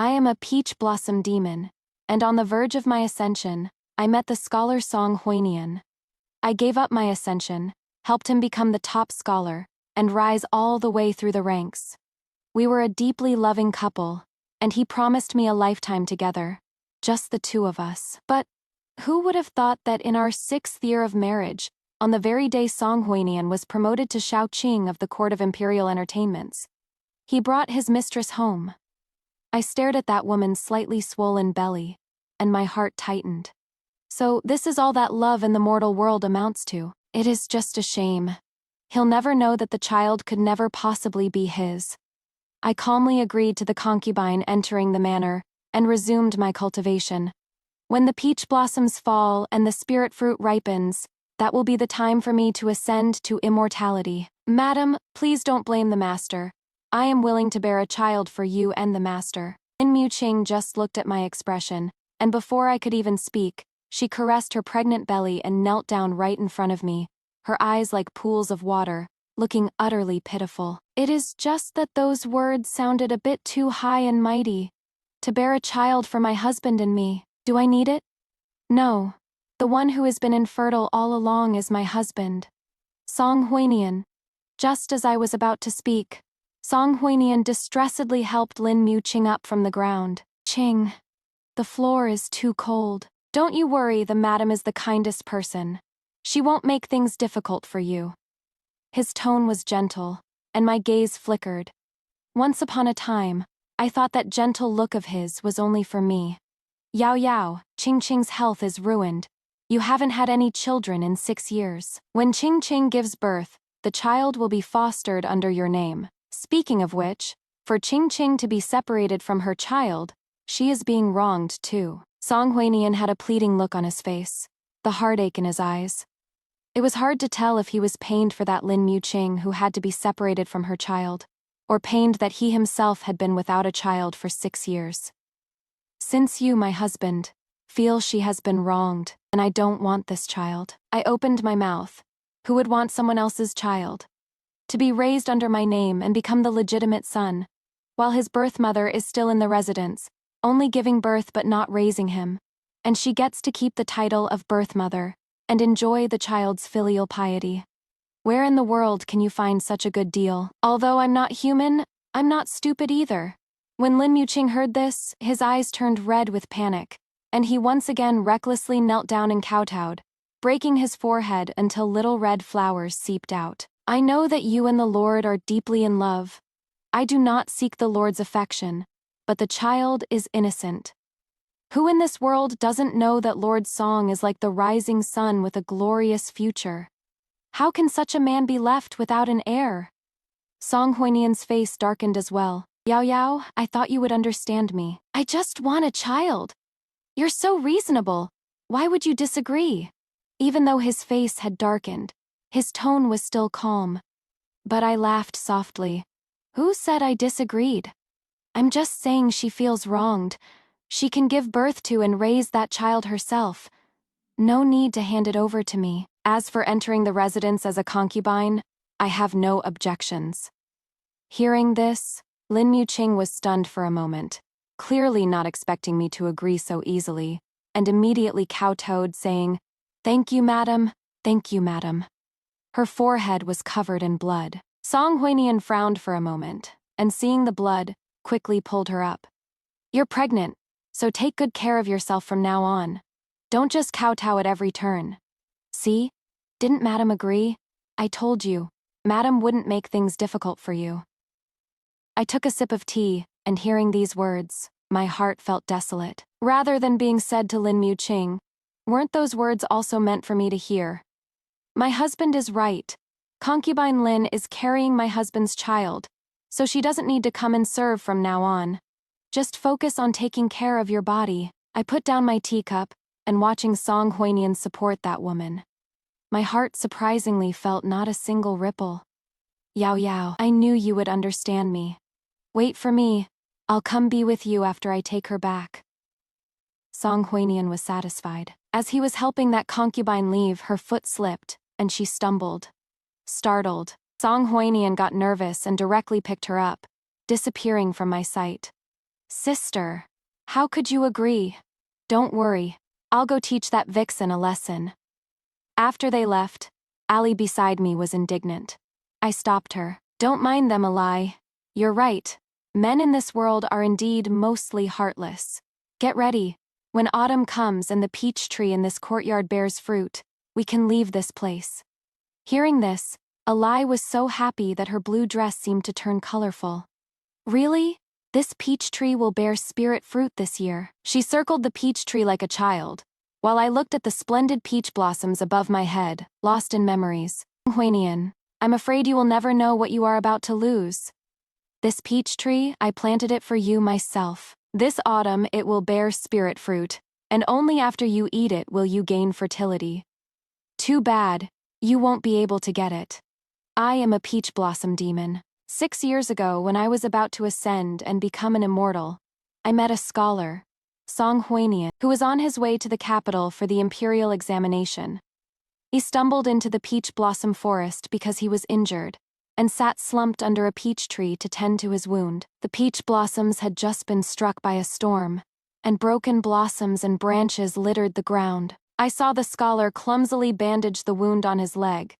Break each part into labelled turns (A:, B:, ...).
A: I am a peach blossom demon, and on the verge of my ascension, I met the scholar Song Huinian. I gave up my ascension, helped him become the top scholar, and rise all the way through the ranks. We were a deeply loving couple, and he promised me a lifetime together, just the two of us. But who would have thought that in our 6th year of marriage, on the very day Song Huinian was promoted to Shao Qing of the Court of Imperial Entertainments, he brought his mistress home. I stared at that woman's slightly swollen belly, and my heart tightened. So this is all that love in the mortal world amounts to. It is just a shame. He'll never know that the child could never possibly be his. I calmly agreed to the concubine entering the manor, and resumed my cultivation. When the peach blossoms fall and the spirit fruit ripens, that will be the time for me to ascend to immortality. Madam, please don't blame the master. I am willing to bear a child for you and the master. Lin Muqing just looked at my expression, and before I could even speak, she caressed her pregnant belly and knelt down right in front of me, her eyes like pools of water, looking utterly pitiful. It is just that those words sounded a bit too high and mighty. To bear a child for my husband and me, do I need it? No. The one who has been infertile all along is my husband. Song Huinian. Just as I was about to speak, Song Huinian distressedly helped Lin Muqing up from the ground. Qing. The floor is too cold. Don't you worry, the madam is the kindest person. She won't make things difficult for you. His tone was gentle, and my gaze flickered. Once upon a time, I thought that gentle look of his was only for me. Yao Yao, Qing's health is ruined. You haven't had any children in 6 years. When Qing gives birth, the child will be fostered under your name. Speaking of which, for Qing to be separated from her child, she is being wronged too. Song Huinian had a pleading look on his face, the heartache in his eyes. It was hard to tell if he was pained for that Lin Muqing who had to be separated from her child, or pained that he himself had been without a child for 6 years. Since you, my husband, feel she has been wronged, and I don't want this child. I opened my mouth. Who would want someone else's child? To be raised under my name and become the legitimate son, while his birth mother is still in the residence, only giving birth but not raising him, and she gets to keep the title of birth mother and enjoy the child's filial piety. Where in the world can you find such a good deal? Although I'm not human, I'm not stupid either. When Lin Muqing heard this, his eyes turned red with panic, and he once again recklessly knelt down and kowtowed, breaking his forehead until little red flowers seeped out. I know that you and the Lord are deeply in love. I do not seek the Lord's affection, but the child is innocent. Who in this world doesn't know that Lord Song is like the rising sun with a glorious future? How can such a man be left without an heir? Song Huinian's face darkened as well. Yao Yao, I thought you would understand me. I just want a child. You're so reasonable. Why would you disagree? Even though his face had darkened, his tone was still calm. But I laughed softly. Who said I disagreed? I'm just saying she feels wronged. She can give birth to and raise that child herself. No need to hand it over to me. As for entering the residence as a concubine, I have no objections. Hearing this, Lin Muqing was stunned for a moment, clearly not expecting me to agree so easily, and immediately kowtowed, saying, "Thank you, madam. Thank you, madam." Her forehead was covered in blood. Song Huinian frowned for a moment, and seeing the blood, quickly pulled her up. "You're pregnant, so take good care of yourself from now on. Don't just kowtow at every turn. See? Didn't madam agree? I told you, madam wouldn't make things difficult for you." I took a sip of tea, and hearing these words, my heart felt desolate. Rather than being said to Lin Muqing, weren't those words also meant for me to hear? My husband is right. Concubine Lin is carrying my husband's child, so she doesn't need to come and serve from now on. Just focus on taking care of your body. I put down my teacup, and watching Song Huinian support that woman, my heart surprisingly felt not a single ripple. Yao Yao, I knew you would understand me. Wait for me. I'll come be with you after I take her back. Song Huinian was satisfied. As he was helping that concubine leave, her foot slipped, and she stumbled. Startled, Song Huinian got nervous and directly picked her up, disappearing from my sight. Sister, how could you agree? Don't worry, I'll go teach that vixen a lesson. After they left, Allie beside me was indignant. I stopped her. Don't mind them, Allie. You're right. Men in this world are indeed mostly heartless. Get ready. When autumn comes and the peach tree in this courtyard bears fruit, we can leave this place. Hearing this, Allie was so happy that her blue dress seemed to turn colorful. Really? This peach tree will bear spirit fruit this year. She circled the peach tree like a child, while I looked at the splendid peach blossoms above my head, lost in memories. Huanian, I'm afraid you will never know what you are about to lose. This peach tree, I planted it for you myself. This autumn it will bear spirit fruit, and only after you eat it will you gain fertility. Too bad, you won't be able to get it. I am a peach blossom demon. 6 years ago, when I was about to ascend and become an immortal, I met a scholar, Song Huanian, who was on his way to the capital for the imperial examination. He stumbled into the peach blossom forest because he was injured, and sat slumped under a peach tree to tend to his wound. The peach blossoms had just been struck by a storm, and broken blossoms and branches littered the ground. I saw the scholar clumsily bandage the wound on his leg,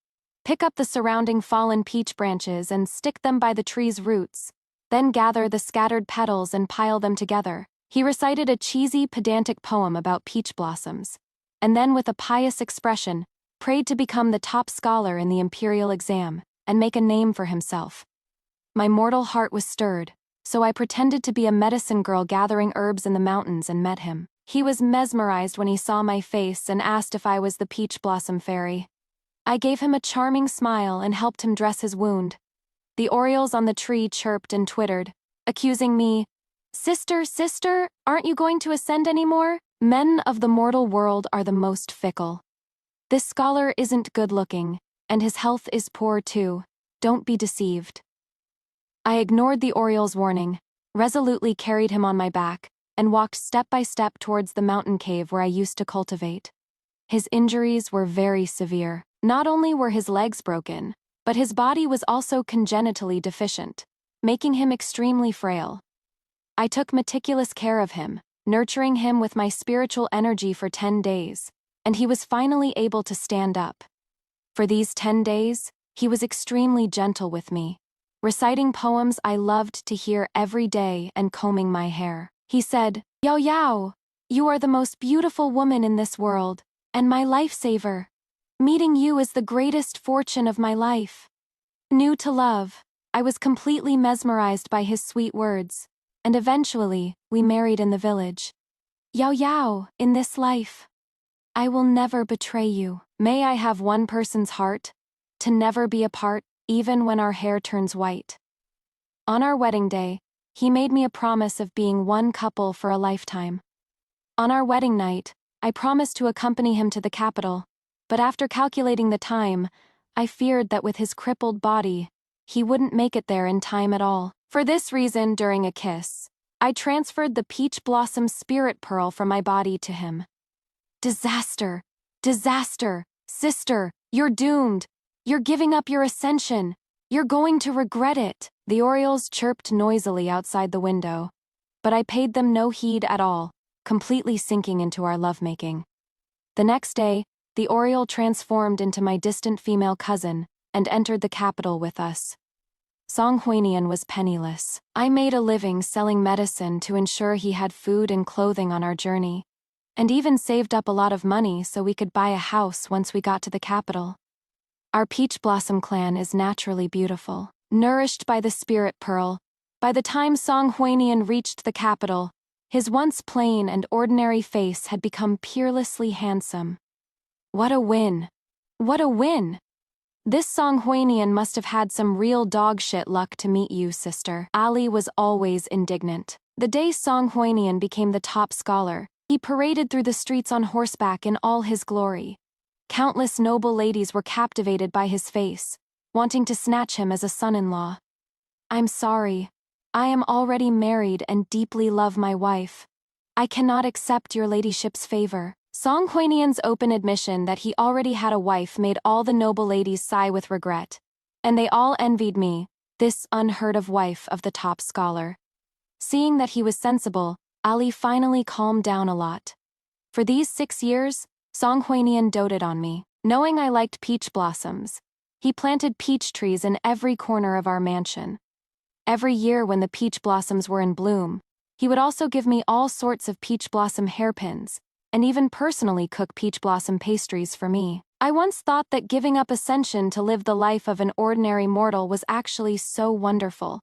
A: pick up the surrounding fallen peach branches and stick them by the tree's roots, then gather the scattered petals and pile them together. He recited a cheesy, pedantic poem about peach blossoms, and then with a pious expression, prayed to become the top scholar in the imperial exam and make a name for himself. My mortal heart was stirred, so I pretended to be a medicine girl gathering herbs in the mountains and met him. He was mesmerized when he saw my face and asked if I was the peach blossom fairy. I gave him a charming smile and helped him dress his wound. The orioles on the tree chirped and twittered, accusing me, Sister, sister, aren't you going to ascend anymore? Men of the mortal world are the most fickle. This scholar isn't good-looking, and his health is poor too. Don't be deceived. I ignored the oriole's warning, resolutely carried him on my back, and walked step by step towards the mountain cave where I used to cultivate. His injuries were very severe. Not only were his legs broken, but his body was also congenitally deficient, making him extremely frail. I took meticulous care of him, nurturing him with my spiritual energy for 10 days, and he was finally able to stand up. For these 10 days, he was extremely gentle with me, reciting poems I loved to hear every day and combing my hair. He said, Yao Yao, you are the most beautiful woman in this world, and my lifesaver. Meeting you is the greatest fortune of my life. New to love, I was completely mesmerized by his sweet words, and eventually, we married in the village. Yao Yao, in this life, I will never betray you. May I have one person's heart, to never be apart, even when our hair turns white. On our wedding day, he made me a promise of being one couple for a lifetime. On our wedding night, I promised to accompany him to the capital, but after calculating the time, I feared that with his crippled body, he wouldn't make it there in time at all. For this reason, during a kiss, I transferred the peach blossom spirit pearl from my body to him. Disaster! Disaster! Sister, you're doomed! You're giving up your ascension! You're going to regret it! The orioles chirped noisily outside the window, but I paid them no heed at all, completely sinking into our lovemaking. The next day, the oriole transformed into my distant female cousin and entered the capital with us. Song Huanian was penniless. I made a living selling medicine to ensure he had food and clothing on our journey, and even saved up a lot of money so we could buy a house once we got to the capital. Our peach blossom clan is naturally beautiful. Nourished by the spirit pearl, by the time Song Huanian reached the capital, his once plain and ordinary face had become peerlessly handsome. What a win! What a win! This Song Huanian must have had some real dog shit luck to meet you, sister. Ali was always indignant. The day Song Huanian became the top scholar, he paraded through the streets on horseback in all his glory. Countless noble ladies were captivated by his face, wanting to snatch him as a son-in-law. I'm sorry. I am already married and deeply love my wife. I cannot accept your ladyship's favor. Song Huanian's open admission that he already had a wife made all the noble ladies sigh with regret, and they all envied me, this unheard-of wife of the top scholar. Seeing that he was sensible, Ali finally calmed down a lot. For these 6 years, Song Huinian doted on me. Knowing I liked peach blossoms, he planted peach trees in every corner of our mansion. Every year when the peach blossoms were in bloom, he would also give me all sorts of peach blossom hairpins, and even personally cook peach blossom pastries for me. I once thought that giving up Ascension to live the life of an ordinary mortal was actually so wonderful.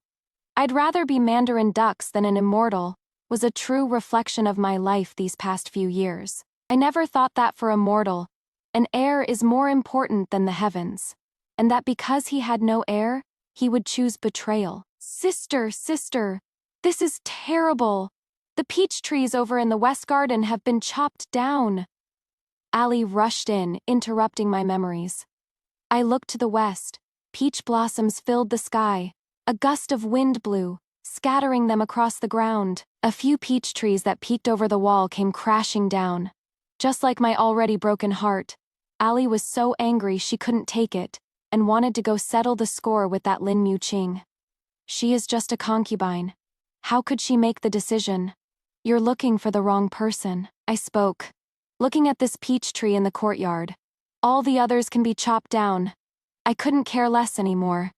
A: I'd rather be Mandarin Dux than an immortal, was a true reflection of my life these past few years. I never thought that for a mortal, an heir is more important than the heavens, and that because he had no heir, he would choose betrayal. Sister, this is terrible. The peach trees over in the West Garden have been chopped down. Ali rushed in, interrupting my memories. I looked to the west. Peach blossoms filled the sky. A gust of wind blew, scattering them across the ground. A few peach trees that peeked over the wall came crashing down. Just like my already broken heart, Ali was so angry she couldn't take it, and wanted to go settle the score with that Lin Muqing. She is just a concubine. How could she make the decision? You're looking for the wrong person, I spoke, looking at this peach tree in the courtyard. All the others can be chopped down. I couldn't care less anymore.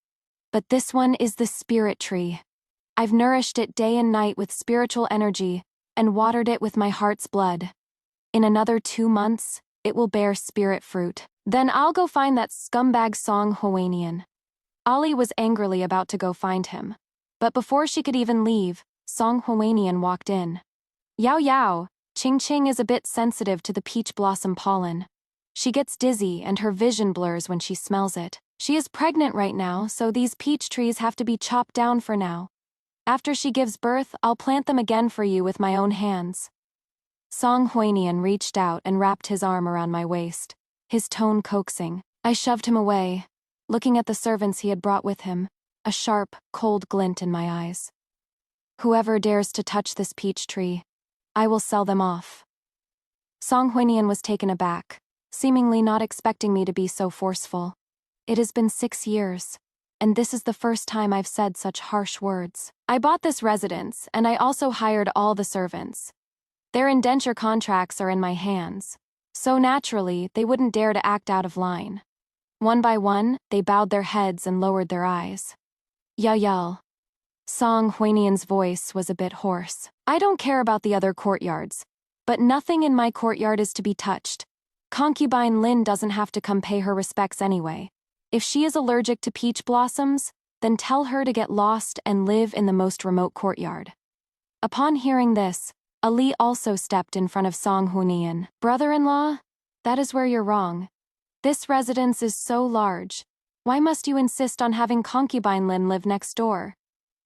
A: But this one is the spirit tree. I've nourished it day and night with spiritual energy, and watered it with my heart's blood. In another 2 months, it will bear spirit fruit. Then I'll go find that scumbag Song Huinian. Ali was angrily about to go find him. But before she could even leave, Song Huinian walked in. Yao, Ching is a bit sensitive to the peach blossom pollen. She gets dizzy and her vision blurs when she smells it. She is pregnant right now, so these peach trees have to be chopped down for now. After she gives birth, I'll plant them again for you with my own hands. Song Huinian reached out and wrapped his arm around my waist, his tone coaxing. I shoved him away, looking at the servants he had brought with him, a sharp, cold glint in my eyes. Whoever dares to touch this peach tree, I will sell them off. Song Huinian was taken aback, seemingly not expecting me to be so forceful. It has been 6 years, and this is the first time I've said such harsh words. I bought this residence, and I also hired all the servants. Their indenture contracts are in my hands, so naturally, they wouldn't dare to act out of line. One by one, they bowed their heads and lowered their eyes. Yao. Song Huinian's voice was a bit hoarse. I don't care about the other courtyards, but nothing in my courtyard is to be touched. Concubine Lin doesn't have to come pay her respects anyway. If she is allergic to peach blossoms, then tell her to get lost and live in the most remote courtyard. Upon hearing this, Ali also stepped in front of Song Huinian. Brother-in-law, that is where you're wrong. This residence is so large. Why must you insist on having concubine Lin live next door?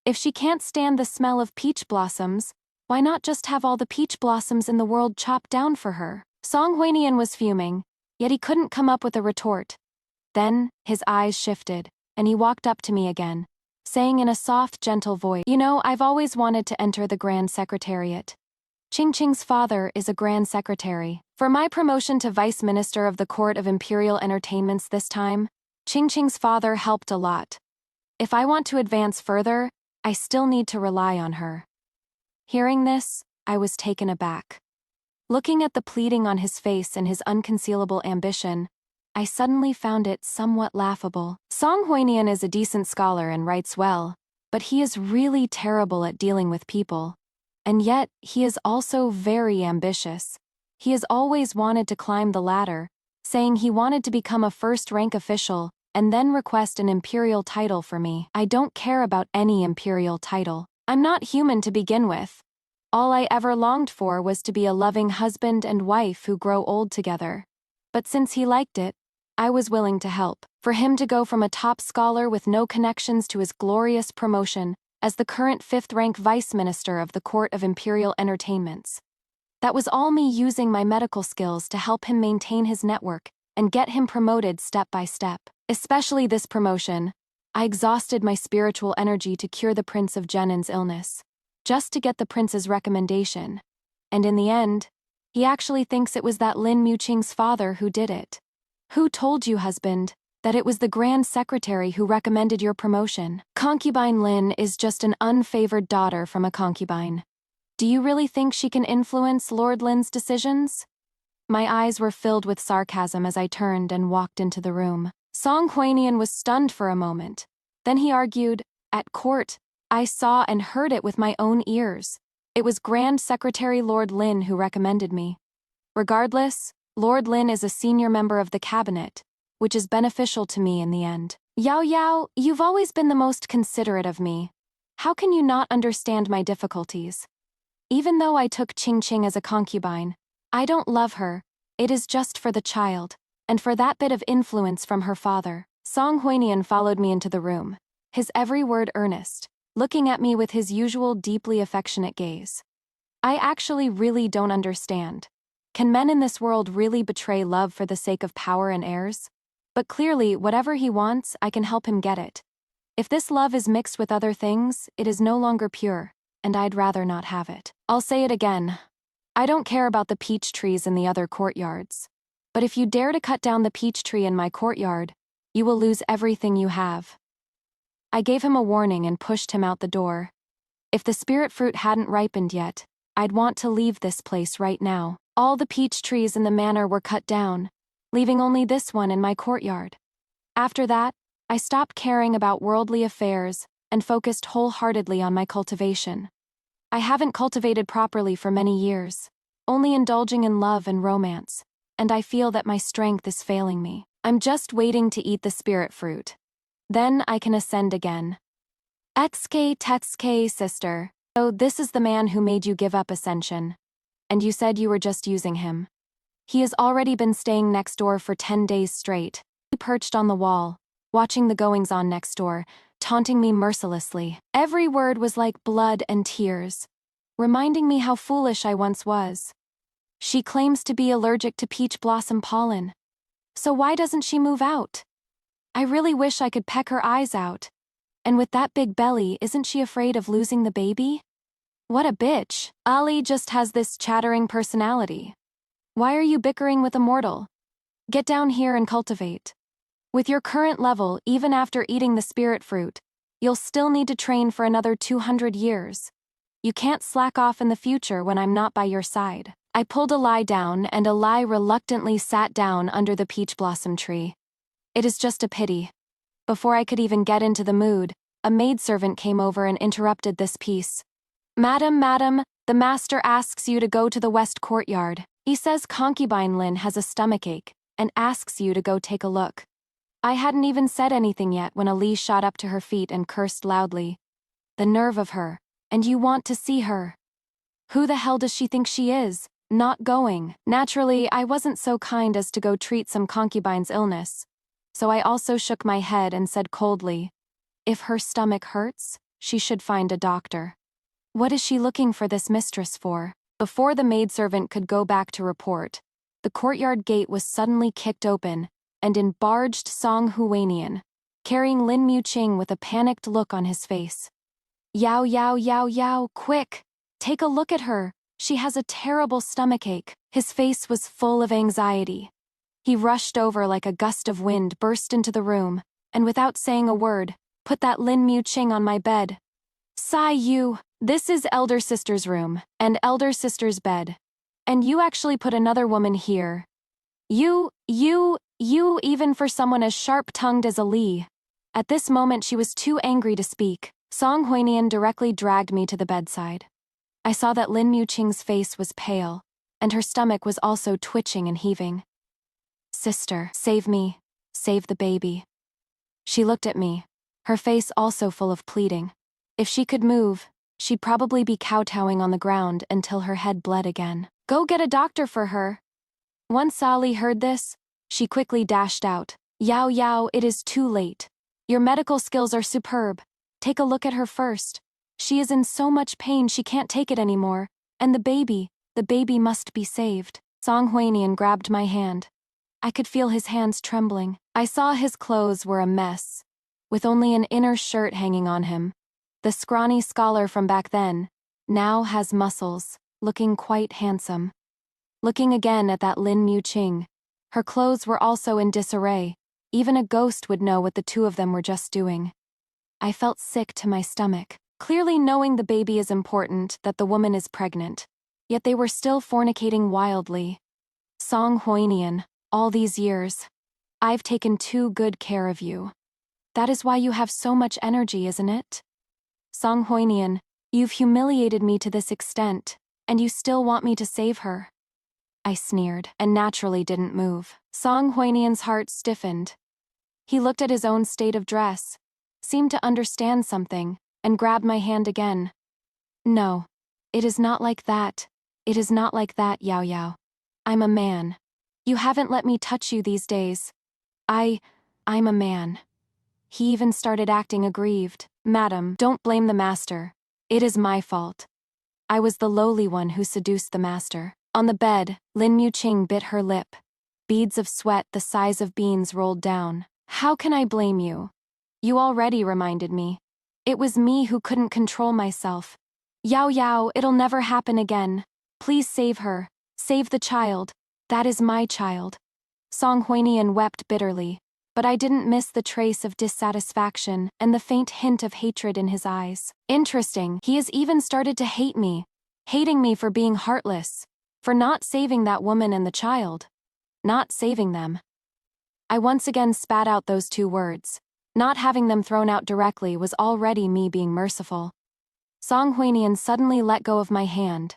A: If she can't stand the smell of peach blossoms, why not just have all the peach blossoms in the world chopped down for her? Song Huinian was fuming, yet he couldn't come up with a retort. Then, his eyes shifted, and he walked up to me again, saying in a soft, gentle voice, You know, I've always wanted to enter the Grand Secretariat. Ching's father is a Grand Secretary. For my promotion to Vice Minister of the Court of Imperial Entertainments this time, Ching's father helped a lot. If I want to advance further, I still need to rely on her. Hearing this, I was taken aback. Looking at the pleading on his face and his unconcealable ambition, I suddenly found it somewhat laughable. Song Huinian is a decent scholar and writes well, but he is really terrible at dealing with people. And yet, he is also very ambitious. He has always wanted to climb the ladder, saying he wanted to become a first-rank official and then request an imperial title for me. I don't care about any imperial title. I'm not human to begin with. All I ever longed for was to be a loving husband and wife who grow old together. But since he liked it, I was willing to help. For him to go from a top scholar with no connections to his glorious promotion as the current 5th-rank vice minister of the Court of Imperial Entertainments. That was all me using my medical skills to help him maintain his network and get him promoted step by step. Especially this promotion, I exhausted my spiritual energy to cure the Prince of Jenin's illness, just to get the prince's recommendation. And in the end, he actually thinks it was that Lin Muqing's father who did it. Who told you, husband? that it was the Grand Secretary who recommended your promotion. Concubine Lin is just an unfavored daughter from a concubine. Do you really think she can influence Lord Lin's decisions? My eyes were filled with sarcasm as I turned and walked into the room. Song Huanian was stunned for a moment. Then he argued, "At court, I saw and heard it with my own ears. It was Grand Secretary Lord Lin who recommended me. Regardless, Lord Lin is a senior member of the cabinet, which is beneficial to me in the end. Yao Yao, you've always been the most considerate of me. How can you not understand my difficulties? Even though I took Qing Qing as a concubine, I don't love her. It is just for the child, and for that bit of influence from her father." Song Huanian followed me into the room, his every word earnest, looking at me with his usual deeply affectionate gaze. "I actually really don't understand. Can men in this world really betray love for the sake of power and heirs? But clearly, whatever he wants, I can help him get it. If this love is mixed with other things, it is no longer pure, and I'd rather not have it. I'll say it again. I don't care about the peach trees in the other courtyards. But if you dare to cut down the peach tree in my courtyard, you will lose everything you have." I gave him a warning and pushed him out the door. If the spirit fruit hadn't ripened yet, I'd want to leave this place right now. All the peach trees in the manor were cut down, leaving only this one in my courtyard. After that, I stopped caring about worldly affairs and focused wholeheartedly on my cultivation. I haven't cultivated properly for many years, only indulging in love and romance, and I feel that my strength is failing me. I'm just waiting to eat the spirit fruit. Then I can ascend again. Tetsuke, sister. So this is the man who made you give up Ascension. And you said you were just using him. He has already been staying next door for 10 days straight. He perched on the wall, watching the goings-on next door, taunting me mercilessly. Every word was like blood and tears, reminding me how foolish I once was. She claims to be allergic to peach blossom pollen. So why doesn't she move out? I really wish I could peck her eyes out. And with that big belly, isn't she afraid of losing the baby? What a bitch. Ali just has this chattering personality. Why are you bickering with a mortal? Get down here and cultivate. With your current level, even after eating the spirit fruit, you'll still need to train for another 200 years. You can't slack off in the future when I'm not by your side. I pulled a lie down, and a lie reluctantly sat down under the peach blossom tree. It is just a pity. Before I could even get into the mood, a maidservant came over and interrupted this piece. Madam, the master asks you to go to the west courtyard. He says Concubine Lin has a stomachache, and asks you to go take a look." I hadn't even said anything yet when Ali shot up to her feet and cursed loudly. The nerve of her, and you want to see her. Who the hell does she think she is? Not going. Naturally, I wasn't so kind as to go treat some concubine's illness. So I also shook my head and said coldly, if her stomach hurts, she should find a doctor. What is she looking for this mistress for? Before the maidservant could go back to report, the courtyard gate was suddenly kicked open, and in barged Song Huanian, carrying Lin Muqing with a panicked look on his face. Yao, quick! Take a look at her. She has a terrible stomachache. His face was full of anxiety. He rushed over like a gust of wind, burst into the room, and without saying a word, put that Lin Muqing on my bed. Sai Yu, this is elder sister's room, and elder sister's bed. And you actually put another woman here. You, even for someone as sharp-tongued as Ali. At this moment she was too angry to speak. Song Huanian directly dragged me to the bedside. I saw that Lin Muqing's face was pale, and her stomach was also twitching and heaving. Sister, save me. Save the baby. She looked at me, her face also full of pleading. If she could move, she'd probably be kowtowing on the ground until her head bled again. Go get a doctor for her. Once Ali heard this, she quickly dashed out. Yao, it is too late. Your medical skills are superb. Take a look at her first. She is in so much pain she can't take it anymore. And the baby must be saved. Song Huanian grabbed my hand. I could feel his hands trembling. I saw his clothes were a mess, with only an inner shirt hanging on him. The scrawny scholar from back then now has muscles, looking quite handsome. Looking again at that Lin Muqing, her clothes were also in disarray, Even a ghost would know what the two of them were just doing. I felt sick to my stomach, clearly knowing the baby is important, that the woman is pregnant. Yet they were still fornicating wildly. Song Hoinian, all these years, I've taken too good care of you. That is why you have so much energy, isn't it? Song Hoinian, you've humiliated me to this extent, and you still want me to save her. I sneered, and naturally didn't move. Song Hoinian's heart stiffened. He looked at his own state of dress, seemed to understand something, and grabbed my hand again. No, it is not like that. It is not like that, Yao Yao. I'm a man. You haven't let me touch you these days. I'm a man. He even started acting aggrieved. Madam, don't blame the master. It is my fault. I was the lowly one who seduced the master. On the bed, Lin Muqing bit her lip. Beads of sweat the size of beans rolled down. How can I blame you? You already reminded me. It was me who couldn't control myself. Yao Yao, it'll never happen again. Please save her. Save the child. That is my child. Song Huinian wept bitterly, but I didn't miss the trace of dissatisfaction and the faint hint of hatred in his eyes. Interesting, he has even started to hate me. Hating me for being heartless. For not saving that woman and the child. Not saving them. I once again spat out those two words. Not having them thrown out directly was already me being merciful. Song Huinian suddenly let go of my hand,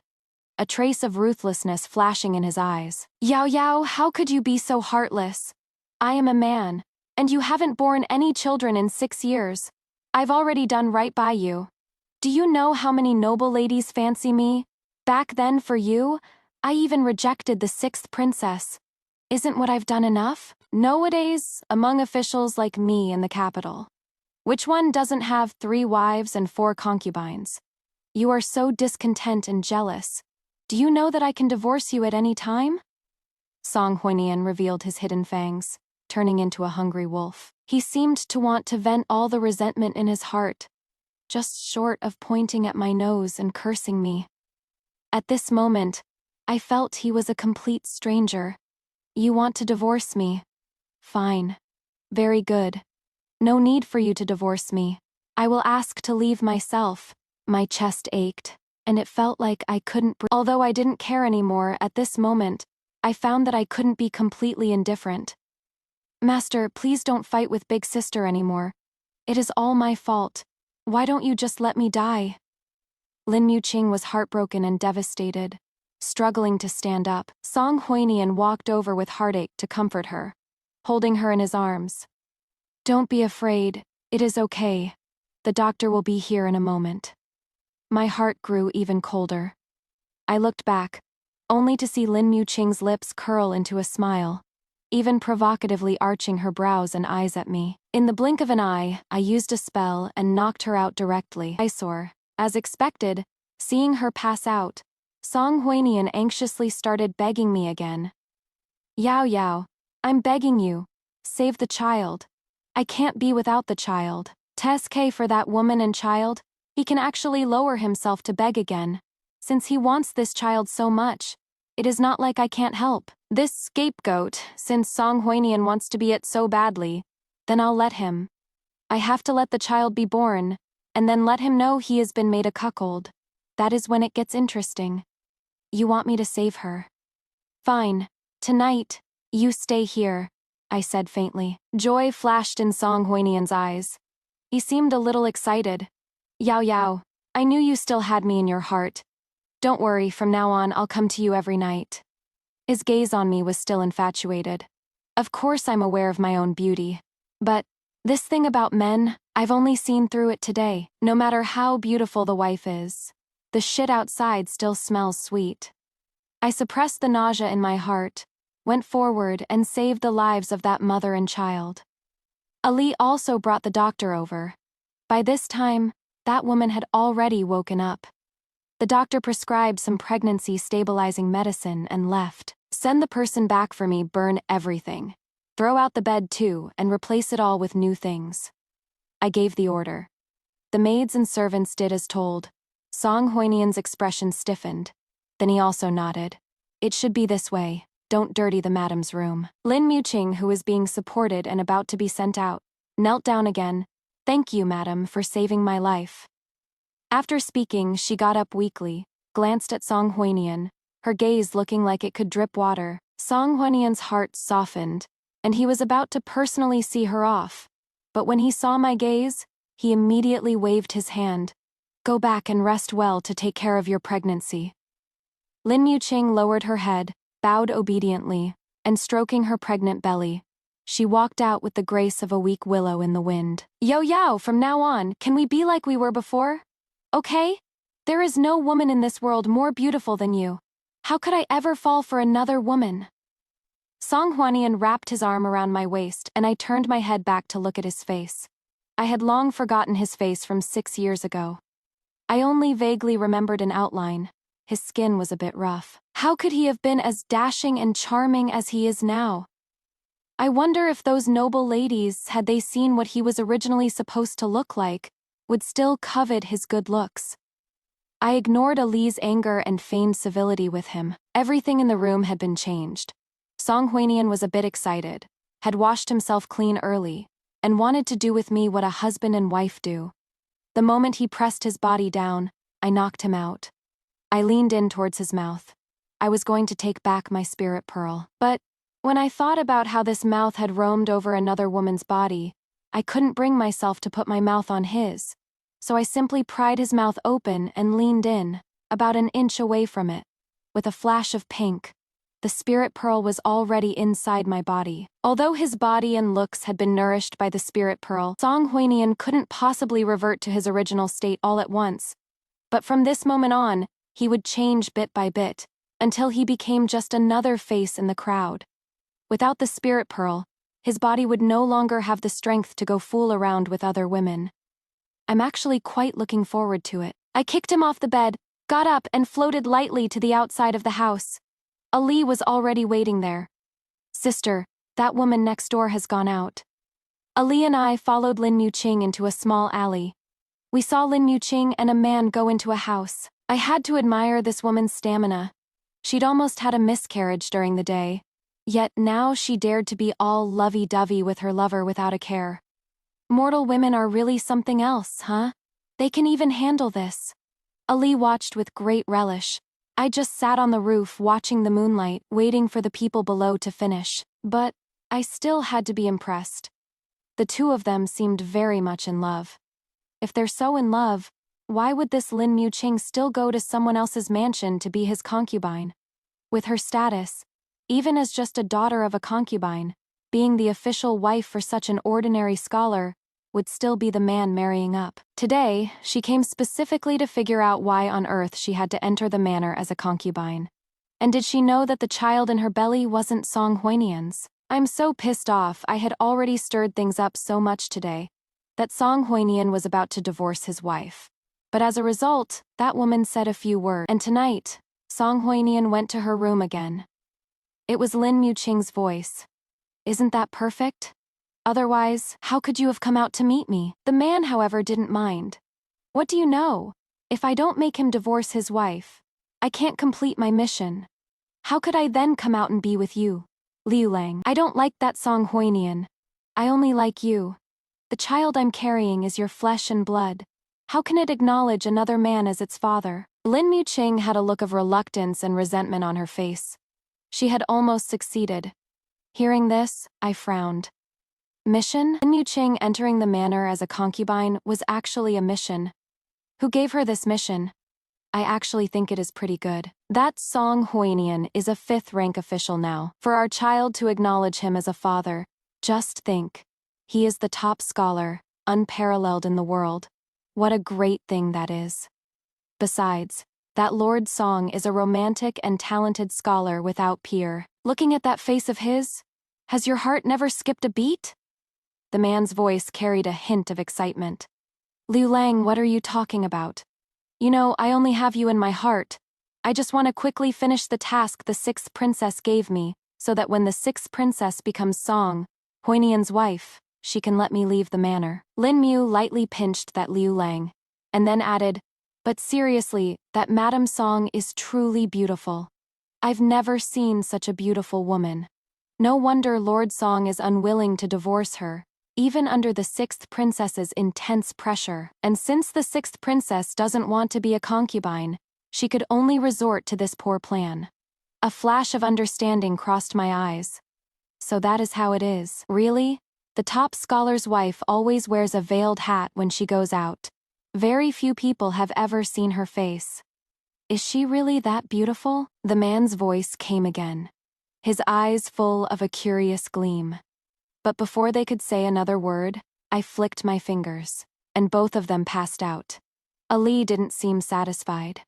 A: a trace of ruthlessness flashing in his eyes. Yao Yao, how could you be so heartless? I am a man, and you haven't borne any children in 6 years. I've already done right by you. Do you know how many noble ladies fancy me? Back then for you, I even rejected the 6th princess. Isn't what I've done enough? Nowadays, among officials like me in the capital, which one doesn't have 3 wives and 4 concubines? You are so discontent and jealous. Do you know that I can divorce you at any time? Song Huinian revealed his hidden fangs, turning into a hungry wolf. He seemed to want to vent all the resentment in his heart, just short of pointing at my nose and cursing me. At this moment, I felt he was a complete stranger. You want to divorce me? Fine. Very good. No need for you to divorce me. I will ask to leave myself. My chest ached, and it felt like I couldn't breathe. Although I didn't care anymore at this moment, I found that I couldn't be completely indifferent. Master, please don't fight with Big Sister anymore. It is all my fault. Why don't you just let me die? Lin Muqing was heartbroken and devastated. Struggling to stand up, Song Huinian walked over with heartache to comfort her, holding her in his arms. Don't be afraid, it is okay. The doctor will be here in a moment. My heart grew even colder. I looked back, only to see Lin Muqing's lips curl into a smile, even provocatively arching her brows and eyes at me. In the blink of an eye, I used a spell and knocked her out directly. Eyesore. As expected, seeing her pass out, Song Huinian anxiously started begging me again. Yao Yao, I'm begging you. Save the child. I can't be without the child. Teske for that woman and child, he can actually lower himself to beg again. Since he wants this child so much, it is not like I can't help. This scapegoat, since Song Huinian wants to be it so badly, then I'll let him. I have to let the child be born, and then let him know he has been made a cuckold. That is when it gets interesting. You want me to save her? Fine. Tonight, you stay here, I said faintly. Joy flashed in Song Huinian's eyes. He seemed a little excited. Yao Yao, I knew you still had me in your heart. Don't worry, from now on I'll come to you every night. His gaze on me was still infatuated. Of course I'm aware of my own beauty. But this thing about men, I've only seen through it today. No matter how beautiful the wife is, the shit outside still smells sweet. I suppressed the nausea in my heart, went forward and saved the lives of that mother and child. Ali also brought the doctor over. By this time, that woman had already woken up. The doctor prescribed some pregnancy-stabilizing medicine and left. Send the person back for me, burn everything. Throw out the bed too, and replace it all with new things. I gave the order. The maids and servants did as told. Song Huinian's expression stiffened. Then he also nodded. It should be this way. "Don't dirty the madam's room." Lin Muqing, who was being supported and about to be sent out, knelt down again. "Thank you, madam, for saving my life." After speaking, she got up weakly, glanced at Song Huinian, her gaze looking like it could drip water. Song Huinian's heart softened, and he was about to personally see her off. But when he saw my gaze, he immediately waved his hand. "Go back and rest well to take care of your pregnancy." Lin Muqing lowered her head, bowed obediently, and stroking her pregnant belly, she walked out with the grace of a weak willow in the wind. "Yo, from now on, can we be like we were before? Okay? There is no woman in this world more beautiful than you. How could I ever fall for another woman?" Song Huanian wrapped his arm around my waist, and I turned my head back to look at his face. I had long forgotten his face from 6 years ago. I only vaguely remembered an outline. His skin was a bit rough. How could he have been as dashing and charming as he is now? I wonder if those noble ladies, had they seen what he was originally supposed to look like, would still covet his good looks. I ignored Ali's anger and feigned civility with him. Everything in the room had been changed. Song Huinian was a bit excited, had washed himself clean early, and wanted to do with me what a husband and wife do. The moment he pressed his body down, I knocked him out. I leaned in towards his mouth. I was going to take back my spirit pearl. But when I thought about how this mouth had roamed over another woman's body, I couldn't bring myself to put my mouth on his. So I simply pried his mouth open and leaned in, about an inch away from it. With a flash of pink, the spirit pearl was already inside my body. Although his body and looks had been nourished by the spirit pearl, Song Huinian couldn't possibly revert to his original state all at once. But from this moment on, he would change bit by bit, until he became just another face in the crowd. Without the spirit pearl, his body would no longer have the strength to go fool around with other women. I'm actually quite looking forward to it. I kicked him off the bed, got up and floated lightly to the outside of the house. Ali was already waiting there. "Sister, that woman next door has gone out." Ali and I followed Lin Muqing into a small alley. We saw Lin Muqing and a man go into a house. I had to admire this woman's stamina. She'd almost had a miscarriage during the day. Yet now she dared to be all lovey-dovey with her lover without a care. Mortal women are really something else, huh? They can even handle this. Ali watched with great relish. I just sat on the roof watching the moonlight, waiting for the people below to finish. But I still had to be impressed. The two of them seemed very much in love. If they're so in love, why would this Lin Muqing still go to someone else's mansion to be his concubine? With her status, even as just a daughter of a concubine, being the official wife for such an ordinary scholar would still be the man marrying up. Today, she came specifically to figure out why on earth she had to enter the manor as a concubine. And did she know that the child in her belly wasn't Song Huinian's? I'm so pissed off. I had already stirred things up so much today that Song Huinian was about to divorce his wife. But as a result, that woman said a few words, and tonight, Song Huinian went to her room again. It was Lin Muqing's voice. "Isn't that perfect? Otherwise, how could you have come out to meet me?" The man, however, didn't mind. "What do you know? If I don't make him divorce his wife, I can't complete my mission. How could I then come out and be with you, Liu Lang? I don't like that Song Huinian. I only like you. The child I'm carrying is your flesh and blood. How can it acknowledge another man as its father?" Lin Muqing had a look of reluctance and resentment on her face. She had almost succeeded. Hearing this, I frowned. Mission? Lin Muqing entering the manor as a concubine was actually a mission. Who gave her this mission? I actually think it is pretty good. That Song Huinian is a 5th-rank official now. For our child to acknowledge him as a father, just think. He is the top scholar, unparalleled in the world. What a great thing that is. Besides, that Lord Song is a romantic and talented scholar without peer. Looking at that face of his, has your heart never skipped a beat? The man's voice carried a hint of excitement. "Liu Lang, what are you talking about? You know, I only have you in my heart. I just want to quickly finish the task the 6th princess gave me, so that when the 6th princess becomes Song Huinian's wife, she can let me leave the manor." Lin Mu lightly pinched that Liu Lang, and then added, "But seriously, that Madame Song is truly beautiful. I've never seen such a beautiful woman. No wonder Lord Song is unwilling to divorce her, even under the sixth princess's intense pressure. And since the sixth princess doesn't want to be a concubine, she could only resort to this poor plan. A flash of understanding crossed my eyes. So that is how it is. Really? The top scholar's wife always wears a veiled hat when she goes out. Very few people have ever seen her face. Is she really that beautiful? The man's voice came again, his eyes full of a curious gleam. But before they could say another word, I flicked my fingers, and both of them passed out. Ali didn't seem satisfied.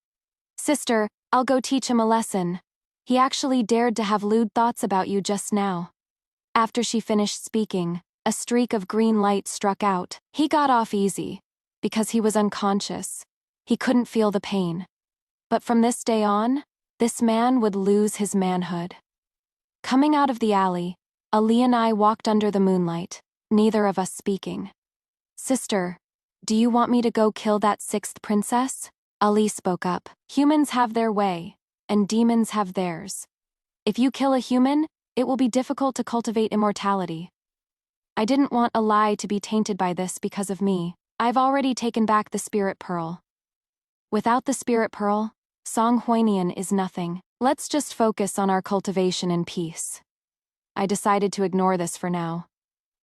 A: Sister, I'll go teach him a lesson. He actually dared to have lewd thoughts about you just now. After she finished speaking, a streak of green light struck out. He got off easy, because he was unconscious. He couldn't feel the pain. But from this day on, this man would lose his manhood. Coming out of the alley, Ali and I walked under the moonlight, neither of us speaking. Sister, do you want me to go kill that sixth princess? Ali spoke up. Humans have their way, and demons have theirs. If you kill a human, it will be difficult to cultivate immortality. I didn't want a lie to be tainted by this because of me. I've already taken back the spirit pearl. Without the spirit pearl, Song Huinian is nothing. Let's just focus on our cultivation in peace. I decided to ignore this for now.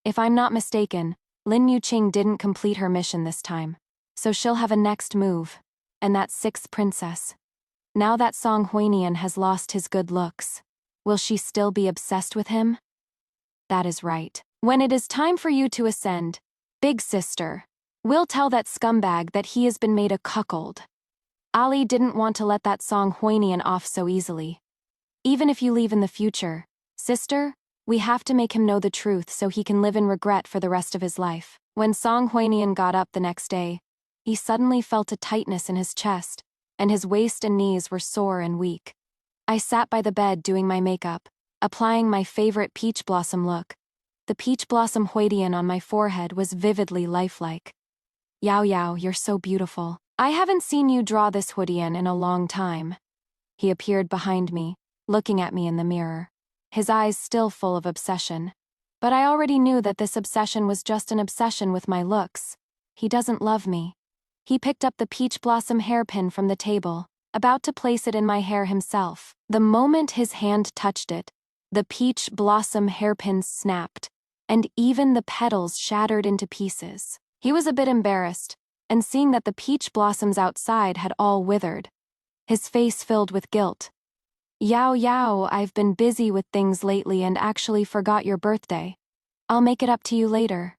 A: If I'm not mistaken, Lin Yuqing didn't complete her mission this time, so she'll have a next move, and that sixth princess. Now that Song Huinian has lost his good looks, will she still be obsessed with him? That is right. When it is time for you to ascend, big sister, we'll tell that scumbag that he has been made a cuckold. Ali didn't want to let that Song Huinian off so easily. Even if you leave in the future, sister, we have to make him know the truth so he can live in regret for the rest of his life. When Song Huinian got up the next day, he suddenly felt a tightness in his chest, and his waist and knees were sore and weak. I sat by the bed doing my makeup, applying my favorite peach blossom look. The peach blossom Huinian on my forehead was vividly lifelike. Yao Yao, you're so beautiful. I haven't seen you draw this Huinian in a long time. He appeared behind me, looking at me in the mirror, his eyes still full of obsession. But I already knew that this obsession was just an obsession with my looks. He doesn't love me. He picked up the peach blossom hairpin from the table, about to place it in my hair himself. The moment his hand touched it, the peach blossom hairpin snapped, and even the petals shattered into pieces. He was a bit embarrassed, and seeing that the peach blossoms outside had all withered, his face filled with guilt. Yao Yao, I've been busy with things lately and actually forgot your birthday. I'll make it up to you later.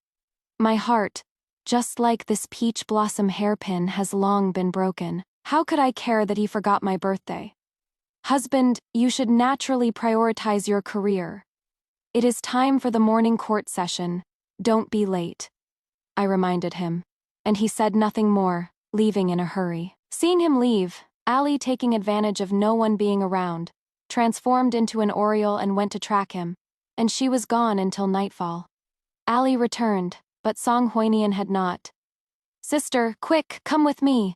A: My heart, just like this peach blossom hairpin, has long been broken. How could I care that he forgot my birthday? Husband, you should naturally prioritize your career. It is time for the morning court session. Don't be late. I reminded him, and he said nothing more, leaving in a hurry. Seeing him leave, Ali, taking advantage of no one being around, transformed into an oriole and went to track him, and she was gone until nightfall. Ali returned, but Song Huinian had not. Sister, quick, come with me.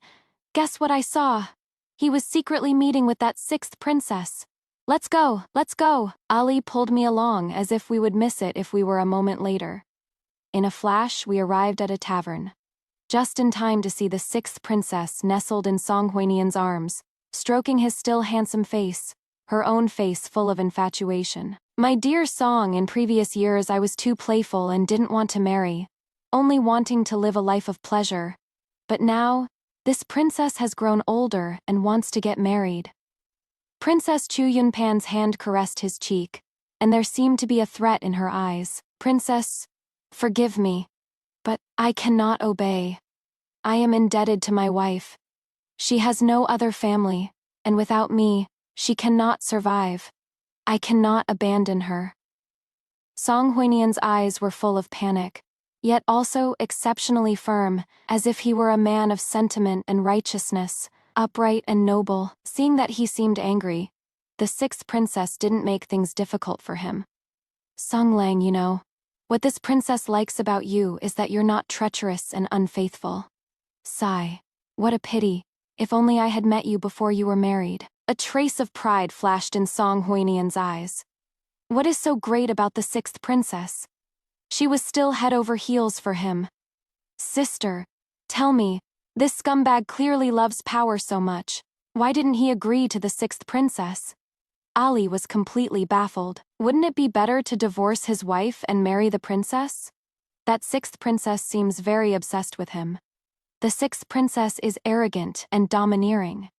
A: Guess what I saw? He was secretly meeting with that sixth princess. Let's go, let's go. Ali pulled me along as if we would miss it if we were a moment later. In a flash, we arrived at a tavern. Just in time to see the sixth princess nestled in Song Huinian's arms, stroking his still handsome face, her own face full of infatuation. My dear Song, in previous years I was too playful and didn't want to marry, only wanting to live a life of pleasure. But now, this princess has grown older and wants to get married. Princess Chu Yunpan's hand caressed his cheek, and there seemed to be a threat in her eyes. Princess, forgive me, but I cannot obey. I am indebted to my wife. She has no other family, and without me, she cannot survive. I cannot abandon her. Song Huinian's eyes were full of panic, yet also exceptionally firm, as if he were a man of sentiment and righteousness, upright and noble. Seeing that he seemed angry, the sixth princess didn't make things difficult for him. Song Lang, you know, what this princess likes about you is that you're not treacherous and unfaithful. Sigh. What a pity. If only I had met you before you were married. A trace of pride flashed in Song Huinian's eyes. What is so great about the sixth princess? She was still head over heels for him. Sister, tell me, this scumbag clearly loves power so much. Why didn't he agree to the sixth princess? Ali was completely baffled. Wouldn't it be better to divorce his wife and marry the princess? That sixth princess seems very obsessed with him. The sixth princess is arrogant and domineering.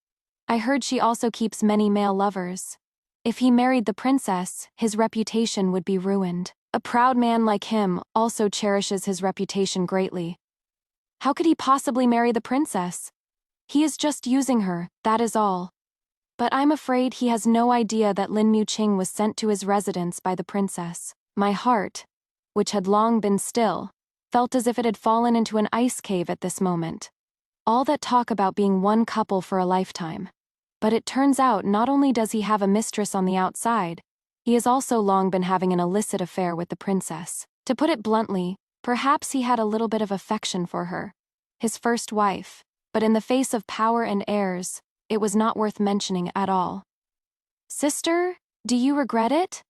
A: I heard she also keeps many male lovers. If he married the princess, his reputation would be ruined. A proud man like him also cherishes his reputation greatly. How could he possibly marry the princess? He is just using her, that is all. But I'm afraid he has no idea that Lin Muqing was sent to his residence by the princess. My heart, which had long been still, felt as if it had fallen into an ice cave at this moment. All that talk about being one couple for a lifetime. But it turns out not only does he have a mistress on the outside, he has also long been having an illicit affair with the princess. To put it bluntly, perhaps he had a little bit of affection for her, his first wife, but in the face of power and heirs, it was not worth mentioning at all. Sister, do you regret it?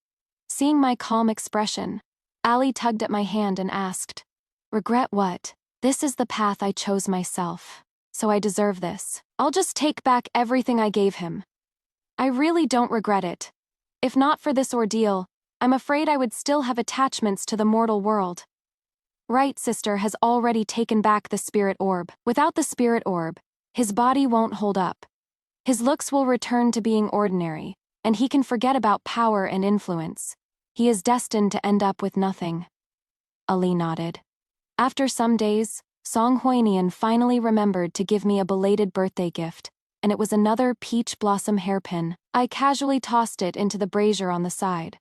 A: Seeing my calm expression, Ali tugged at my hand and asked, regret what? This is the path I chose myself, so I deserve this. I'll just take back everything I gave him. I really don't regret it. If not for this ordeal, I'm afraid I would still have attachments to the mortal world. Right sister has already taken back the spirit orb. Without the spirit orb, his body won't hold up. His looks will return to being ordinary, and he can forget about power and influence. He is destined to end up with nothing. Ali nodded. After some days, Song Huinian finally remembered to give me a belated birthday gift, and it was another peach blossom hairpin. I casually tossed it into the brazier on the side.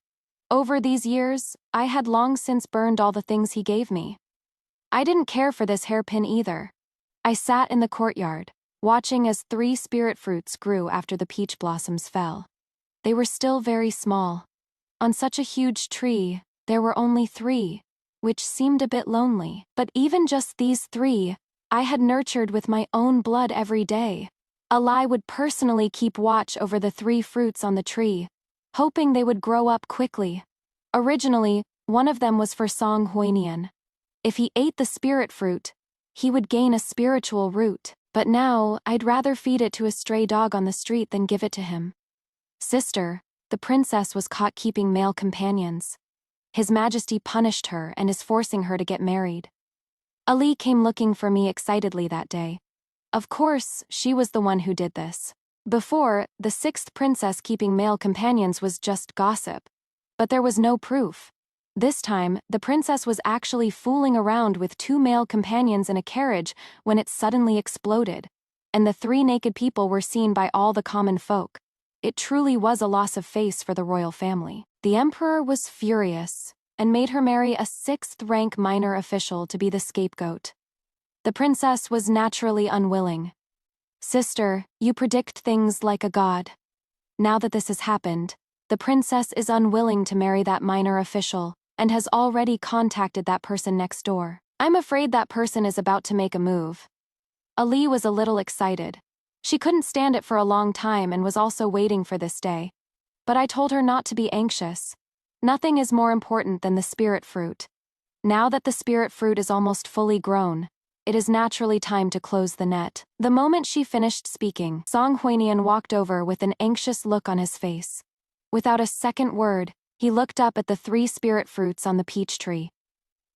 A: Over these years, I had long since burned all the things he gave me. I didn't care for this hairpin either. I sat in the courtyard, watching as 3 spirit fruits grew after the peach blossoms fell. They were still very small. On such a huge tree, there were only 3, which seemed a bit lonely. But even just these 3, I had nurtured with my own blood every day. Ali would personally keep watch over the 3 fruits on the tree, hoping they would grow up quickly. Originally, one of them was for Song Huinian. If he ate the spirit fruit, he would gain a spiritual root, but now I'd rather feed it to a stray dog on the street than give it to him. Sister, the princess was caught keeping male companions. His Majesty punished her and is forcing her to get married. Ali came looking for me excitedly that day. Of course, she was the one who did this. Before, the 6th princess keeping male companions was just gossip. But there was no proof. This time, the princess was actually fooling around with 2 male companions in a carriage when it suddenly exploded, and the 3 naked people were seen by all the common folk. It truly was a loss of face for the royal family. The emperor was furious, and made her marry a 6th-rank minor official to be the scapegoat. The princess was naturally unwilling. Sister, you predict things like a god. Now that this has happened, the princess is unwilling to marry that minor official, and has already contacted that person next door. I'm afraid that person is about to make a move. Ali was a little excited. She couldn't stand it for a long time and was also waiting for this day. But I told her not to be anxious. Nothing is more important than the spirit fruit. Now that the spirit fruit is almost fully grown, it is naturally time to close the net. The moment she finished speaking, Song Huinian walked over with an anxious look on his face. Without a second word, he looked up at the 3 spirit fruits on the peach tree.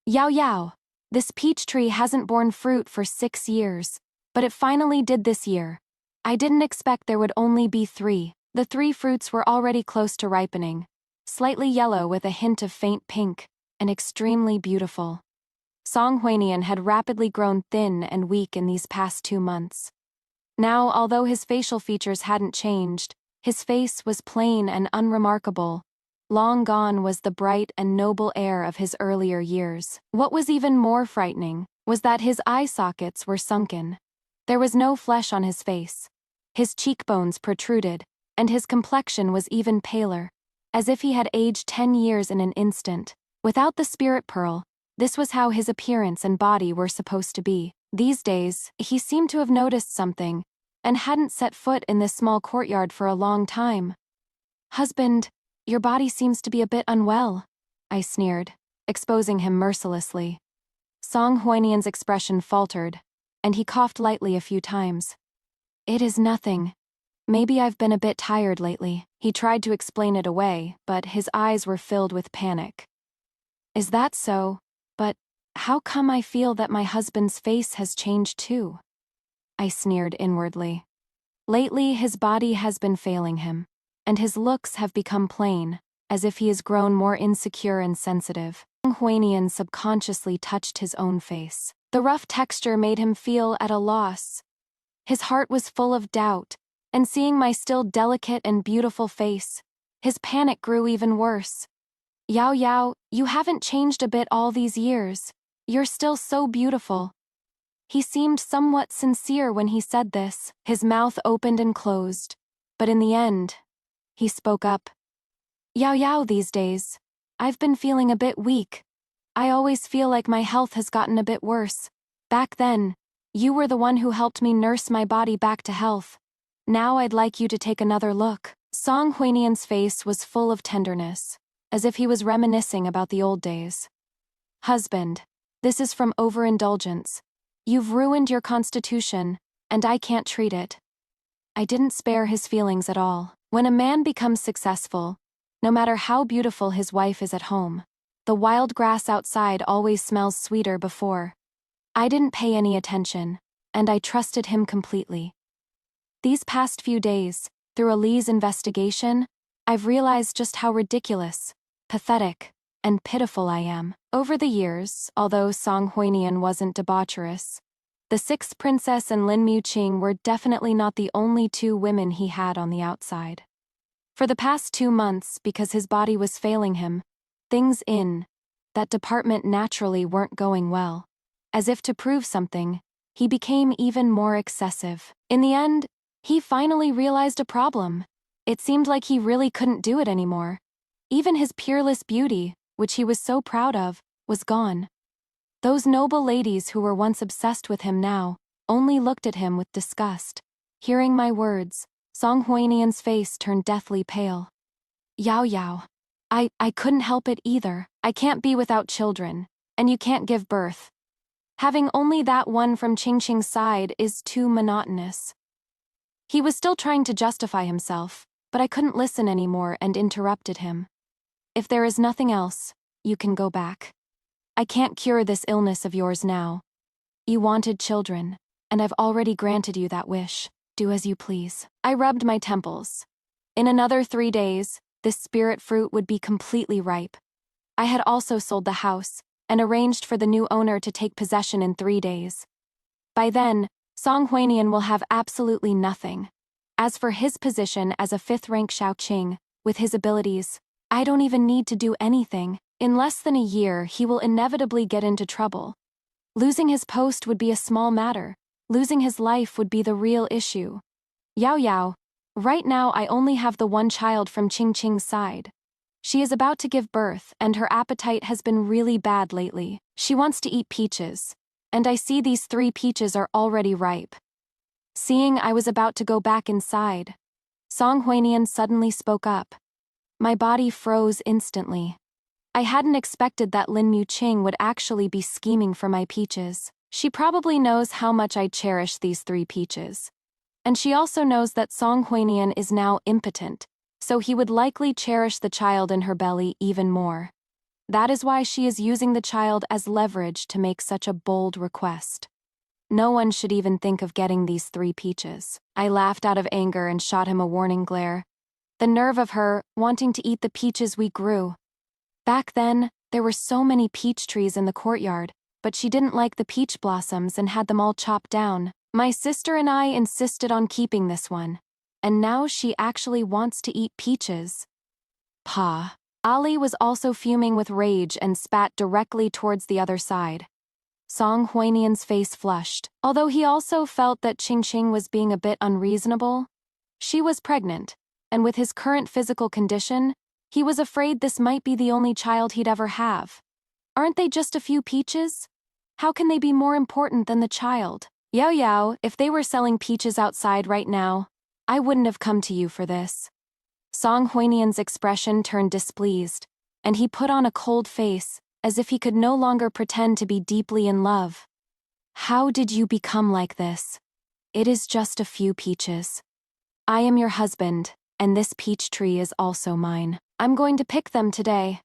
A: Yao Yao! This peach tree hasn't borne fruit for 6 years, but it finally did this year. I didn't expect there would only be 3. The 3 fruits were already close to ripening, slightly yellow with a hint of faint pink, and extremely beautiful. Song Huinian had rapidly grown thin and weak in these past 2 months. Now, although his facial features hadn't changed, his face was plain and unremarkable. Long gone was the bright and noble air of his earlier years. What was even more frightening was that his eye sockets were sunken. There was no flesh on his face. His cheekbones protruded, and his complexion was even paler, as if he had aged 10 years in an instant. Without the spirit pearl, this was how his appearance and body were supposed to be. These days, he seemed to have noticed something, and hadn't set foot in this small courtyard for a long time. "Husband, your body seems to be a bit unwell," I sneered, exposing him mercilessly. Song Huinian's expression faltered, and he coughed lightly a few times. "It is nothing. Maybe I've been a bit tired lately." He tried to explain it away, but his eyes were filled with panic. "Is that so? But how come I feel that my husband's face has changed too?" I sneered inwardly. Lately his body has been failing him, and his looks have become plain, as if he has grown more insecure and sensitive. Huinian subconsciously touched his own face. The rough texture made him feel at a loss. His heart was full of doubt, and seeing my still delicate and beautiful face, his panic grew even worse. "Yao Yao, you haven't changed a bit all these years. You're still so beautiful." He seemed somewhat sincere when he said this. His mouth opened and closed, but in the end, he spoke up. "Yao Yao, these days, I've been feeling a bit weak. I always feel like my health has gotten a bit worse. Back then, you were the one who helped me nurse my body back to health. Now I'd like you to take another look." Song Huinian's face was full of tenderness, as if he was reminiscing about the old days. "Husband, this is from overindulgence. You've ruined your constitution, and I can't treat it." I didn't spare his feelings at all. When a man becomes successful, no matter how beautiful his wife is at home, the wild grass outside always smells sweeter before. I didn't pay any attention, and I trusted him completely. These past few days, through Ali's investigation, I've realized just how ridiculous, pathetic, and pitiful I am. Over the years, although Song Huinian wasn't debaucherous, the sixth princess and Lin Muqing were definitely not the only two women he had on the outside. For the past 2 months, because his body was failing him, things in that department naturally weren't going well. As if to prove something, he became even more excessive. In the end, he finally realized a problem. It seemed like he really couldn't do it anymore. Even his peerless beauty, which he was so proud of, was gone. Those noble ladies who were once obsessed with him now only looked at him with disgust. Hearing my words, Song Huinian's face turned deathly pale. "Yao Yao, I couldn't help it either. I can't be without children, and you can't give birth. Having only that one from Qingqing's side is too monotonous." He was still trying to justify himself, but I couldn't listen anymore and interrupted him. "If there is nothing else, you can go back. I can't cure this illness of yours now. You wanted children, and I've already granted you that wish. Do as you please." I rubbed my temples. In another 3 days, this spirit fruit would be completely ripe. I had also sold the house, and arranged for the new owner to take possession in 3 days. By then, Song Huinian will have absolutely nothing. As for his position as a 5th-rank Shaoqing, with his abilities, I don't even need to do anything. In less than a year, he will inevitably get into trouble. Losing his post would be a small matter. Losing his life would be the real issue. Yao Yao, right now I only have the one child from Qingqing's side. She is about to give birth, and her appetite has been really bad lately. She wants to eat peaches, and I see these 3 peaches are already ripe. Seeing I was about to go back inside, Song Huinian suddenly spoke up. My body froze instantly. I hadn't expected that Lin Muqing would actually be scheming for my peaches. She probably knows how much I cherish these 3 peaches. And she also knows that Song Huinian is now impotent, so he would likely cherish the child in her belly even more. That is why she is using the child as leverage to make such a bold request. No one should even think of getting these 3 peaches. I laughed out of anger and shot him a warning glare. The nerve of her, wanting to eat the peaches we grew. Back then, there were so many peach trees in the courtyard, but she didn't like the peach blossoms and had them all chopped down. My sister and I insisted on keeping this one, and now she actually wants to eat peaches. Pa. Ali was also fuming with rage and spat directly towards the other side. Song Huinian's face flushed. Although he also felt that Qingqing was being a bit unreasonable, she was pregnant, and with his current physical condition, he was afraid this might be the only child he'd ever have. Aren't they just a few peaches? How can they be more important than the child? Yao Yao, if they were selling peaches outside right now, I wouldn't have come to you for this. Song Huinian's expression turned displeased, and he put on a cold face, as if he could no longer pretend to be deeply in love. How did you become like this? It is just a few peaches. I am your husband, and this peach tree is also mine. I'm going to pick them today.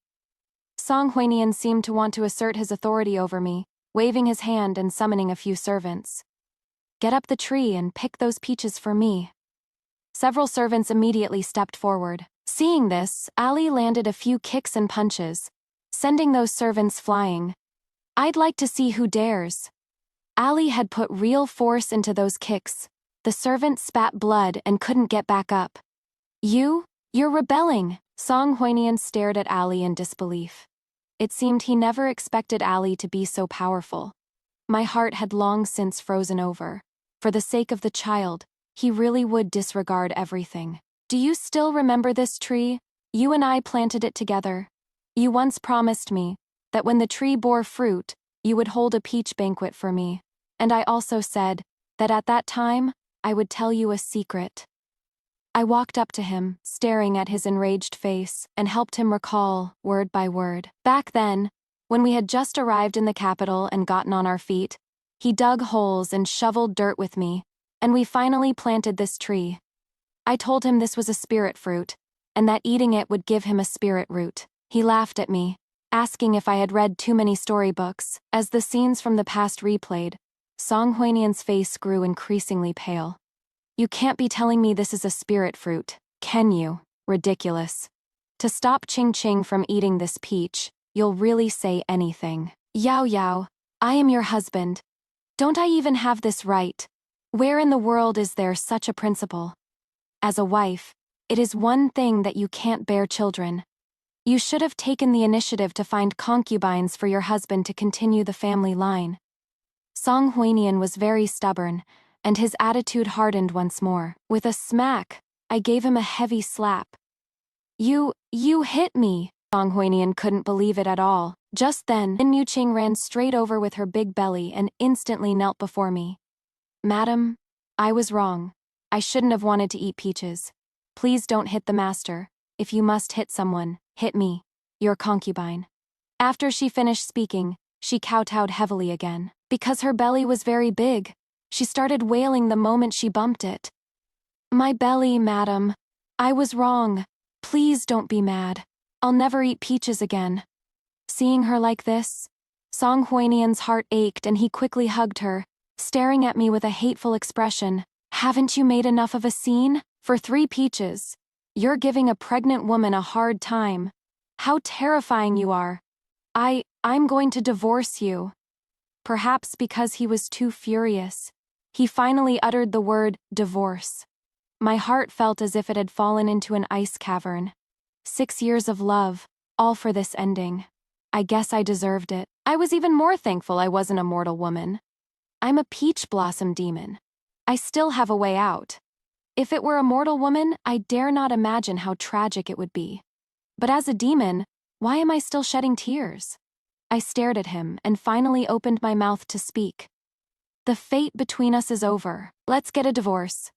A: Song Huinian seemed to want to assert his authority over me, waving his hand and summoning a few servants. Get up the tree and pick those peaches for me. Several servants immediately stepped forward. Seeing this, Ali landed a few kicks and punches, sending those servants flying. I'd like to see who dares. Ali had put real force into those kicks. The servant spat blood and couldn't get back up. You're rebelling. Song Huinian stared at Ali in disbelief. It seemed he never expected Ali to be so powerful. My heart had long since frozen over. For the sake of the child, he really would disregard everything. Do you still remember this tree? You and I planted it together. You once promised me that when the tree bore fruit, you would hold a peach banquet for me. And I also said that at that time, I would tell you a secret. I walked up to him, staring at his enraged face, and helped him recall, word by word. Back then, when we had just arrived in the capital and gotten on our feet, he dug holes and shoveled dirt with me, and we finally planted this tree. I told him this was a spirit fruit, and that eating it would give him a spirit root. He laughed at me, asking if I had read too many storybooks. As the scenes from the past replayed, Song Huinian's face grew increasingly pale. You can't be telling me this is a spirit fruit, can you? Ridiculous. To stop Ching Ching from eating this peach, you'll really say anything. Yao Yao, I am your husband. Don't I even have this right? Where in the world is there such a principle? As a wife, it is one thing that you can't bear children. You should have taken the initiative to find concubines for your husband to continue the family line. Song Huinian was very stubborn, and his attitude hardened once more. With a smack, I gave him a heavy slap. You hit me! Song Huinian couldn't believe it at all. Just then, Lin Muqing ran straight over with her big belly and instantly knelt before me. Madam, I was wrong. I shouldn't have wanted to eat peaches. Please don't hit the master. If you must hit someone, hit me, your concubine. After she finished speaking, she kowtowed heavily again. Because her belly was very big, she started wailing the moment she bumped it. My belly, madam. I was wrong. Please don't be mad. I'll never eat peaches again. Seeing her like this, Song Huinian's heart ached and he quickly hugged her, staring at me with a hateful expression. Haven't you made enough of a scene? For 3 peaches. You're giving a pregnant woman a hard time. How terrifying you are. I'm going to divorce you. Perhaps because he was too furious, he finally uttered the word divorce. My heart felt as if it had fallen into an ice cavern. 6 years of love, all for this ending. I guess I deserved it. I was even more thankful I wasn't a mortal woman. I'm a peach blossom demon. I still have a way out. If it were a mortal woman, I dare not imagine how tragic it would be. But as a demon, why am I still shedding tears? I stared at him and finally opened my mouth to speak. The fate between us is over. Let's get a divorce.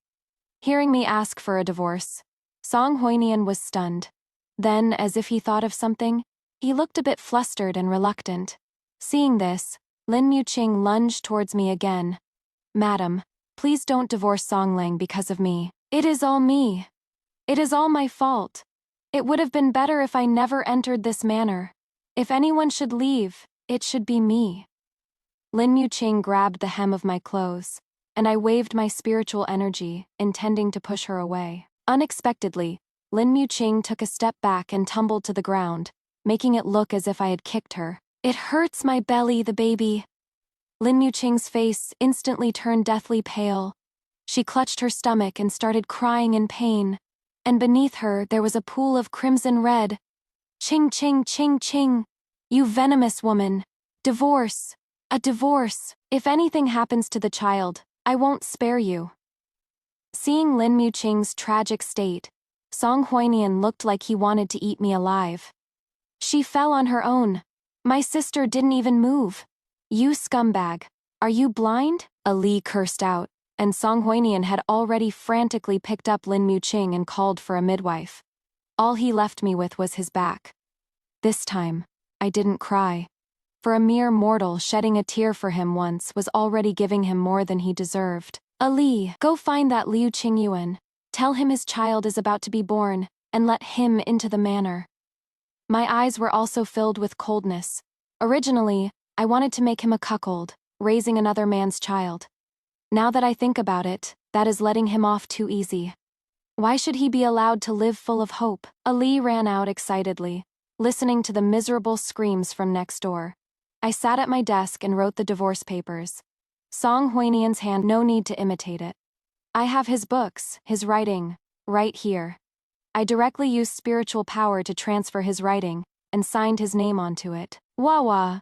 A: Hearing me ask for a divorce, Song Huinian was stunned. Then, as if he thought of something, he looked a bit flustered and reluctant. Seeing this, Lin Muqing lunged towards me again. Madam, please don't divorce Songlang because of me. It is all me. It is all my fault. It would have been better if I never entered this manor. If anyone should leave, it should be me. Lin Muqing grabbed the hem of my clothes, and I waved my spiritual energy, intending to push her away. Unexpectedly, Lin Muqing took a step back and tumbled to the ground, making it look as if I had kicked her. It hurts my belly, the baby. Lin Muqing's face instantly turned deathly pale. She clutched her stomach and started crying in pain, and beneath her there was a pool of crimson red. Ching ching ching ching. You venomous woman. Divorce. A divorce. If anything happens to the child, I won't spare you. Seeing Lin Muqing's tragic state, Song Huinian looked like he wanted to eat me alive. She fell on her own. My sister didn't even move. You scumbag. Are you blind? Ali cursed out, and Song Huinian had already frantically picked up Lin Muqing and called for a midwife. All he left me with was his back. This time, I didn't cry. For a mere mortal, shedding a tear for him once was already giving him more than he deserved. Ali, go find that Liu Qingyuan. Tell him his child is about to be born, and let him into the manor. My eyes were also filled with coldness. Originally, I wanted to make him a cuckold, raising another man's child. Now that I think about it, that is letting him off too easy. Why should he be allowed to live full of hope? Ali ran out excitedly, listening to the miserable screams from next door. I sat at my desk and wrote the divorce papers. Song Huinian's hand, no need to imitate it. I have his books, his writing, right here. I directly used spiritual power to transfer his writing, and signed his name onto it. Wah wah.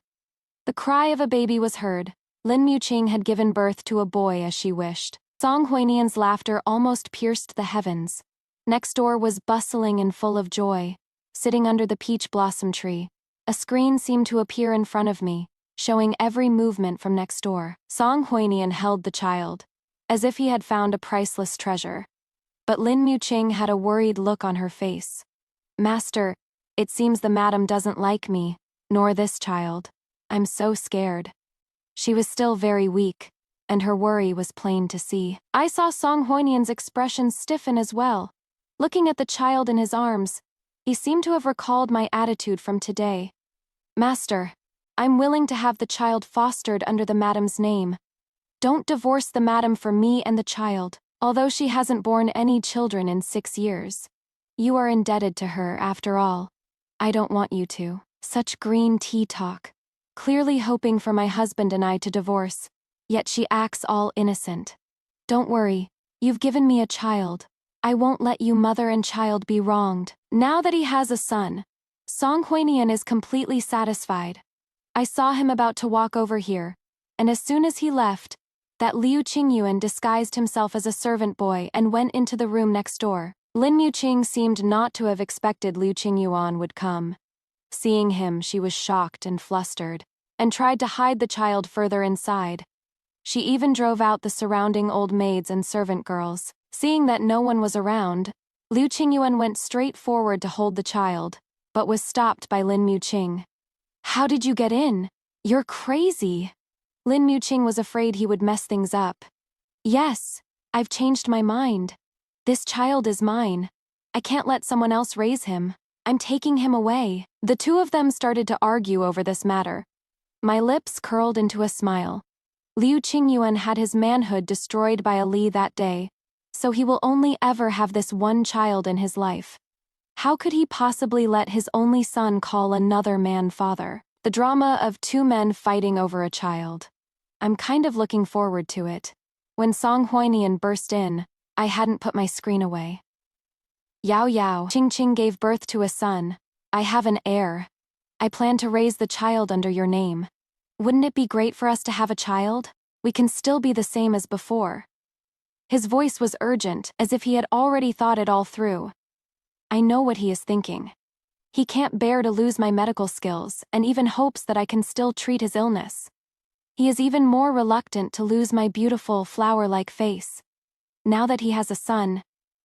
A: The cry of a baby was heard. Lin Muqing had given birth to a boy as she wished. Song Huinian's laughter almost pierced the heavens. Next door was bustling and full of joy. Sitting under the peach blossom tree, a screen seemed to appear in front of me, showing every movement from next door. Song Huinian held the child, as if he had found a priceless treasure. But Lin Muqing had a worried look on her face. Master, it seems the madam doesn't like me, nor this child. I'm so scared. She was still very weak, and her worry was plain to see. I saw Song Huinian's expression stiffen as well. Looking at the child in his arms, he seemed to have recalled my attitude from today. Master, I'm willing to have the child fostered under the madam's name. Don't divorce the madam for me and the child, although she hasn't borne any children in 6 years. You are indebted to her, after all. I don't want you to. Such green tea talk. Clearly hoping for my husband and I to divorce, yet she acts all innocent. Don't worry, you've given me a child. I won't let you mother and child be wronged. Now that he has a son, Song Huinian is completely satisfied. I saw him about to walk over here, and as soon as he left, that Liu Qingyuan disguised himself as a servant boy and went into the room next door. Lin Muqing seemed not to have expected Liu Qingyuan would come. Seeing him, she was shocked and flustered, and tried to hide the child further inside. She even drove out the surrounding old maids and servant girls. Seeing that no one was around, Liu Qingyuan went straight forward to hold the child, but was stopped by Lin Muqing. How did you get in? You're crazy. Lin Muqing was afraid he would mess things up. Yes, I've changed my mind. This child is mine. I can't let someone else raise him. I'm taking him away. The two of them started to argue over this matter. My lips curled into a smile. Liu Qingyuan had his manhood destroyed by Ali that day, so he will only ever have this one child in his life. How could he possibly let his only son call another man father? The drama of two men fighting over a child. I'm kind of looking forward to it. When Song Huinian burst in, I hadn't put my screen away. Yao Yao, Qing gave birth to a son. I have an heir. I plan to raise the child under your name. Wouldn't it be great for us to have a child? We can still be the same as before. His voice was urgent, as if he had already thought it all through. I know what he is thinking. He can't bear to lose my medical skills, and even hopes that I can still treat his illness. He is even more reluctant to lose my beautiful, flower-like face. Now that he has a son,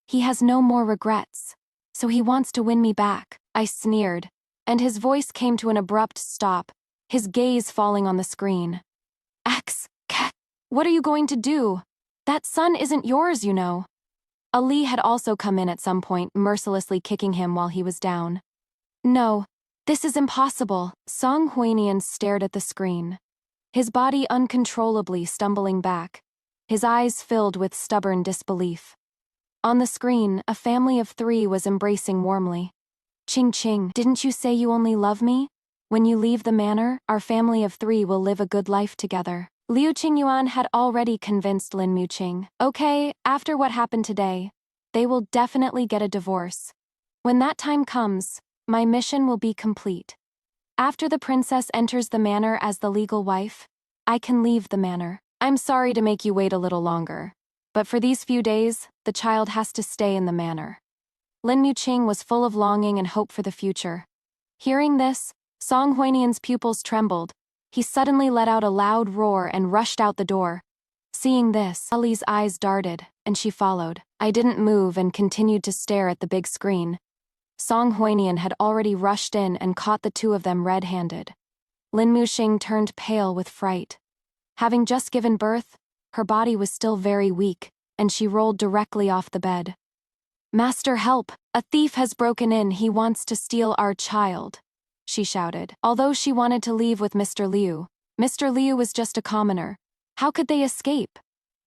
A: he has no more regrets, so he wants to win me back. I sneered, and his voice came to an abrupt stop, his gaze falling on the screen. What are you going to do? That son isn't yours, you know. Ali had also come in at some point, mercilessly kicking him while he was down. No, this is impossible. Song Huinian stared at the screen, his body uncontrollably stumbling back, his eyes filled with stubborn disbelief. On the screen, a family of 3 was embracing warmly. Qing, didn't you say you only love me? When you leave the manor, our family of 3 will live a good life together. Liu Qingyuan had already convinced Lin Muqing. Okay, after what happened today, they will definitely get a divorce. When that time comes, my mission will be complete. After the princess enters the manor as the legal wife, I can leave the manor. I'm sorry to make you wait a little longer, but for these few days, the child has to stay in the manor. Lin Muqing was full of longing and hope for the future. Hearing this, Song Huinian's pupils trembled, He suddenly let out a loud roar and rushed out the door. Seeing this, Ali's eyes darted, and she followed. I didn't move and continued to stare at the big screen. Song Huinian had already rushed in and caught the two of them red-handed. Lin Muxing turned pale with fright. Having just given birth, her body was still very weak, and she rolled directly off the bed. "Master, help! A thief has broken in. He wants to steal our child," she shouted. Although she wanted to leave with Mr. Liu was just a commoner. How could they escape?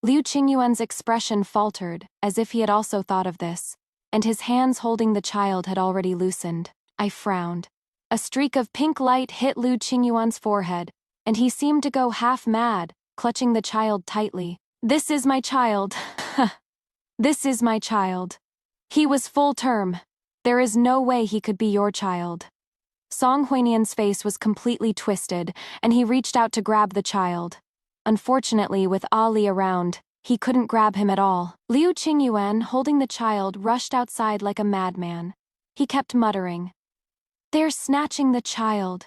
A: Liu Qingyuan's expression faltered, as if he had also thought of this, and his hands holding the child had already loosened. I frowned. A streak of pink light hit Liu Qingyuan's forehead, and he seemed to go half mad, clutching the child tightly. "This is my child. This is my child. He was full term. There is no way he could be your child." Song Huinian's face was completely twisted, and he reached out to grab the child. Unfortunately, with Ali around, he couldn't grab him at all. Liu Qingyuan, holding the child, rushed outside like a madman. He kept muttering, "They're snatching the child.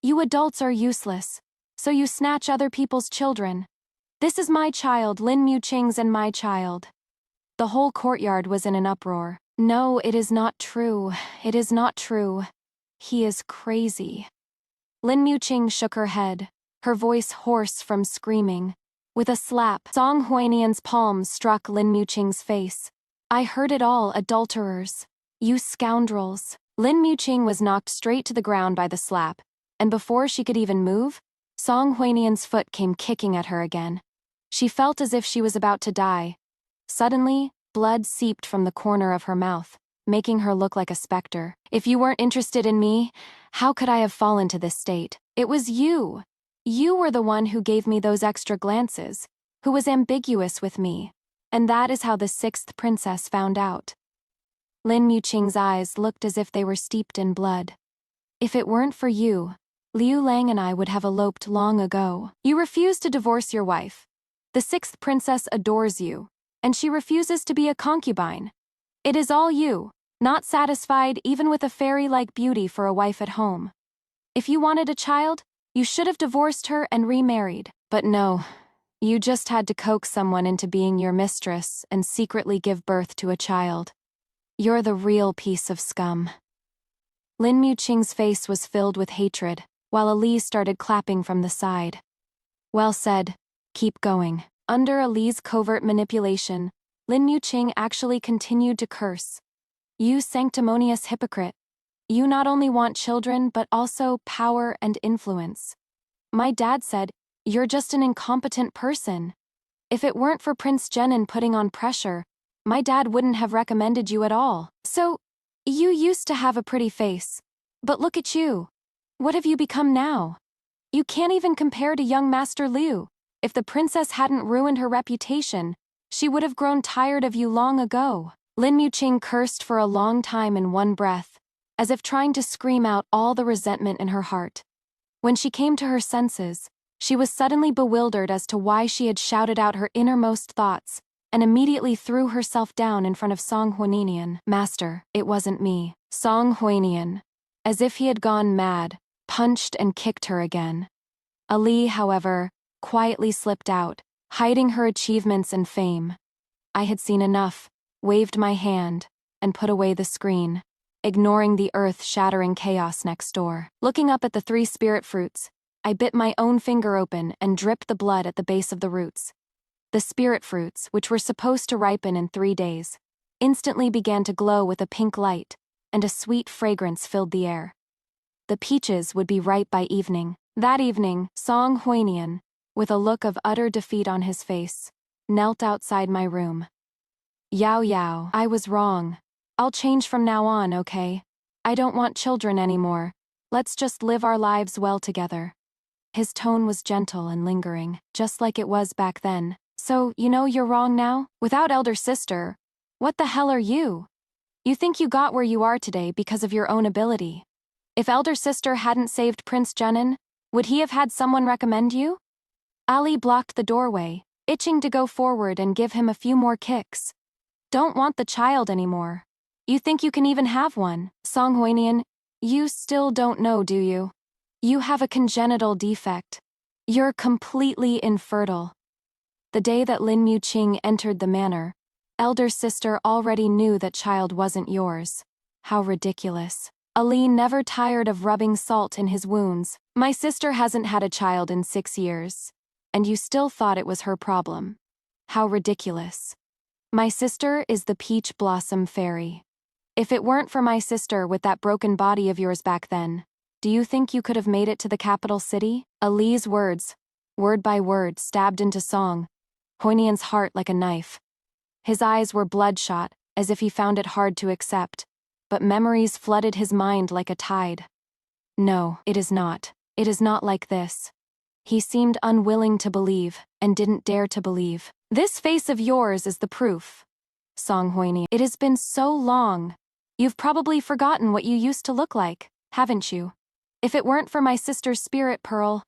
A: You adults are useless, so you snatch other people's children. This is my child, Lin Muqing's, and my child." The whole courtyard was in an uproar. "No, it is not true. It is not true. He is crazy." Lin Muqing shook her head, her voice hoarse from screaming. With a slap, Song Huinian's palm struck Lin Muqing's face. "I heard it all, adulterers. You scoundrels." Lin Muqing was knocked straight to the ground by the slap, and before she could even move, Song Huinian's foot came kicking at her again. She felt as if she was about to die. Suddenly, blood seeped from the corner of her mouth, making her look like a specter. "If you weren't interested in me, how could I have fallen to this state? It was you. You were the one who gave me those extra glances, who was ambiguous with me. And that is how the sixth princess found out." Lin Muqing's eyes looked as if they were steeped in blood. "If it weren't for you, Liu Lang and I would have eloped long ago. You refuse to divorce your wife. The sixth princess adores you, and she refuses to be a concubine. It is all you, not satisfied even with a fairy-like beauty for a wife at home. If you wanted a child, you should have divorced her and remarried. But no, you just had to coax someone into being your mistress and secretly give birth to a child. You're the real piece of scum." Lin Muqing's face was filled with hatred, while Elise started clapping from the side. "Well said. Keep going." Under Ali's covert manipulation, Lin Muqing actually continued to curse. "You sanctimonious hypocrite. You not only want children but also power and influence. My dad said, you're just an incompetent person. If it weren't for Prince Jenin putting on pressure, my dad wouldn't have recommended you at all. So, you used to have a pretty face. But look at you. What have you become now? You can't even compare to young Master Liu. If the princess hadn't ruined her reputation, she would have grown tired of you long ago." Lin Muqing cursed for a long time in one breath, as if trying to scream out all the resentment in her heart. When she came to her senses, she was suddenly bewildered as to why she had shouted out her innermost thoughts, and immediately threw herself down in front of Song Huinian. "Master, it wasn't me." Song Huinian, as if he had gone mad, punched and kicked her again. Ali, however, quietly slipped out, hiding her achievements and fame. I had seen enough, waved my hand, and put away the screen, ignoring the earth-shattering chaos next door. Looking up at the 3 spirit fruits, I bit my own finger open and dripped the blood at the base of the roots. The spirit fruits, which were supposed to ripen in 3 days, instantly began to glow with a pink light, and a sweet fragrance filled the air. The peaches would be ripe by evening. That evening, Song Huinian, with a look of utter defeat on his face, knelt outside my room. "Yao Yao, I was wrong. I'll change from now on, okay? I don't want children anymore. Let's just live our lives well together." His tone was gentle and lingering, just like it was back then. "So, you know you're wrong now? Without elder sister, what the hell are you? You think you got where you are today because of your own ability. If elder sister hadn't saved Prince Jenin, would he have had someone recommend you?" Ali blocked the doorway, itching to go forward and give him a few more kicks. "Don't want the child anymore. You think you can even have one? Song Huinian, you still don't know, do you? You have a congenital defect. You're completely infertile. The day that Lin Muqing entered the manor, elder sister already knew that child wasn't yours. How ridiculous. Ali never tired of rubbing salt in his wounds. My sister hasn't had a child in 6 years. And you still thought it was her problem. How ridiculous. My sister is the peach blossom fairy. If it weren't for my sister with that broken body of yours back then, do you think you could have made it to the capital city? Ali's words, word by word, stabbed into Song Huinian's heart like a knife. His eyes were bloodshot, as if he found it hard to accept, but memories flooded his mind like a tide. No, it is not. It is not like this. He seemed unwilling to believe, and didn't dare to believe. This face of yours is the proof. Song Huinian. It has been so long. You've probably forgotten what you used to look like, haven't you? If it weren't for my sister's spirit pearl,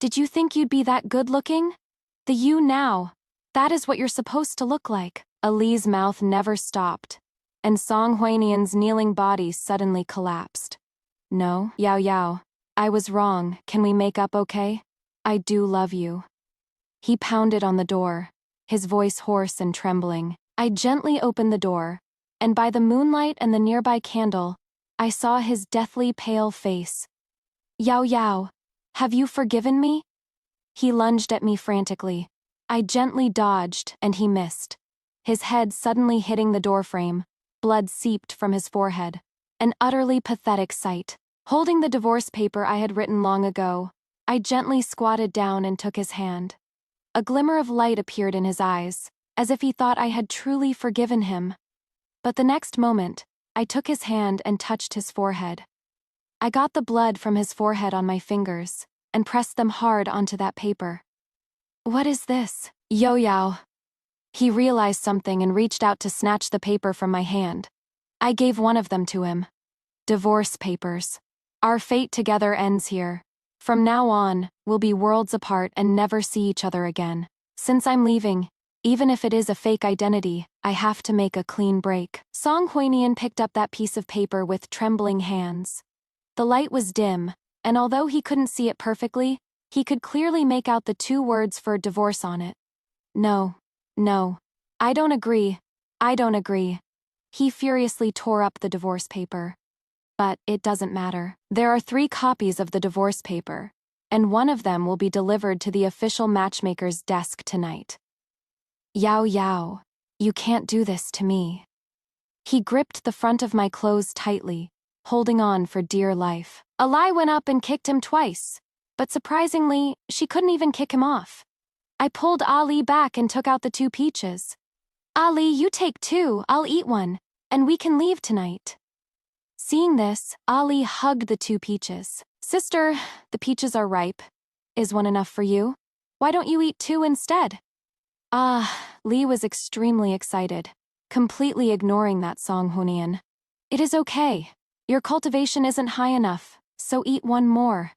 A: did you think you'd be that good-looking? The you now. That is what you're supposed to look like. Ali's mouth never stopped, and Song Huinian's kneeling body suddenly collapsed. No, Yao Yao. I was wrong. Can we make up okay? I do love you. He pounded on the door, his voice hoarse and trembling. I gently opened the door, and by the moonlight and the nearby candle, I saw his deathly pale face. Yao Yao, have you forgiven me? He lunged at me frantically. I gently dodged, and he missed. His head suddenly hitting the doorframe, blood seeped from his forehead. An utterly pathetic sight. Holding the divorce paper I had written long ago, I gently squatted down and took his hand. A glimmer of light appeared in his eyes, as if he thought I had truly forgiven him. But the next moment, I took his hand and touched his forehead. I got the blood from his forehead on my fingers, and pressed them hard onto that paper. What is this? Yo Yao. He realized something and reached out to snatch the paper from my hand. I gave one of them to him. Divorce papers. Our fate together ends here. From now on, we'll be worlds apart and never see each other again. Since I'm leaving, even if it is a fake identity, I have to make a clean break. Song Huinian picked up that piece of paper with trembling hands. The light was dim, and although he couldn't see it perfectly, he could clearly make out the 2 words for divorce on it. No. No. I don't agree. I don't agree. He furiously tore up the divorce paper. But it doesn't matter. There are 3 copies of the divorce paper, and one of them will be delivered to the official matchmaker's desk tonight. Yao Yao, you can't do this to me. He gripped the front of my clothes tightly, holding on for dear life. Ali went up and kicked him twice, but surprisingly, she couldn't even kick him off. I pulled Ali back and took out the 2 peaches. Ali, you take 2, I'll eat one, and we can leave tonight. Seeing this, Ali hugged the 2 peaches. Sister, the peaches are ripe. Is one enough for you? Why don't you eat 2 instead? Li was extremely excited, completely ignoring that Song Huinian. It is okay. Your cultivation isn't high enough, so eat one more.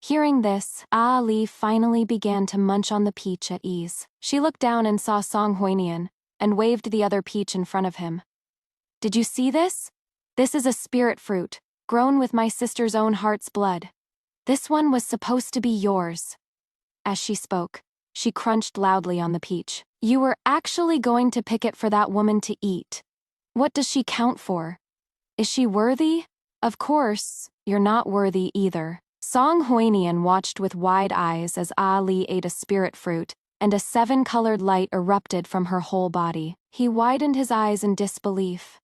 A: Hearing this, Ali finally began to munch on the peach at ease. She looked down and saw Song Huinian, and waved the other peach in front of him. Did you see this? This is a spirit fruit, grown with my sister's own heart's blood. This one was supposed to be yours. As she spoke, she crunched loudly on the peach. You were actually going to pick it for that woman to eat. What does she count for? Is she worthy? Of course, you're not worthy either. Song Huinian watched with wide eyes as Ali ate a spirit fruit, and a 7-colored light erupted from her whole body. He widened his eyes in disbelief.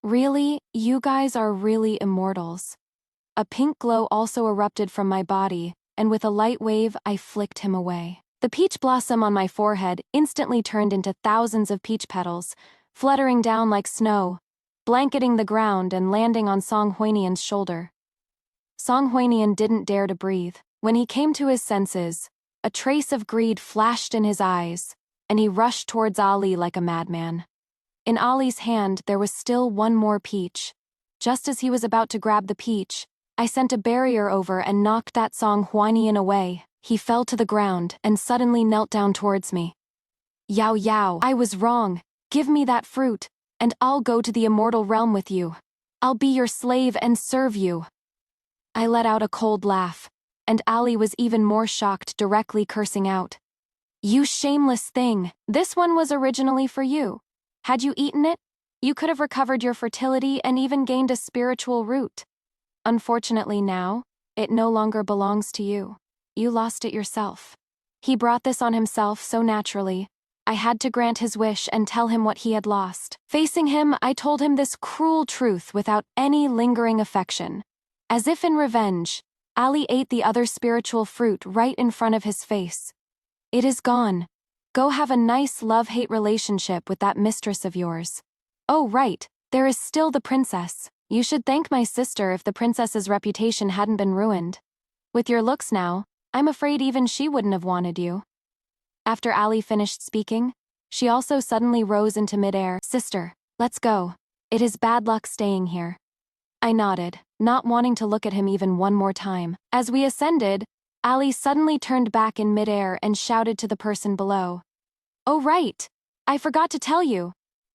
A: Really, you guys are really immortals. A pink glow also erupted from my body, and with a light wave I flicked him away. The peach blossom on my forehead instantly turned into thousands of peach petals, fluttering down like snow, blanketing the ground and landing on Song Huinian's shoulder. Song Huinian didn't dare to breathe. When he came to his senses, a trace of greed flashed in his eyes, and he rushed towards Ali like a madman. In Ali's hand there was still one more peach. Just as he was about to grab the peach, I sent a barrier over and knocked that Song Huinian away. He fell to the ground and suddenly knelt down towards me. Yao Yao, I was wrong. Give me that fruit, and I'll go to the immortal realm with you. I'll be your slave and serve you. I let out a cold laugh, and Ali was even more shocked, directly cursing out. You shameless thing, this one was originally for you. Had you eaten it, you could have recovered your fertility and even gained a spiritual root. Unfortunately now, it no longer belongs to you. You lost it yourself. He brought this on himself so naturally. I had to grant his wish and tell him what he had lost. Facing him, I told him this cruel truth without any lingering affection. As if in revenge, Ali ate the other spiritual fruit right in front of his face. It is gone. Go have a nice love-hate relationship with that mistress of yours. Oh right, there is still the princess. You should thank my sister if the princess's reputation hadn't been ruined. With your looks now, I'm afraid even she wouldn't have wanted you. After Ali finished speaking, she also suddenly rose into midair. Sister, let's go. It is bad luck staying here. I nodded, not wanting to look at him even one more time. As we ascended, Ali suddenly turned back in midair and shouted to the person below. Oh right, I forgot to tell you.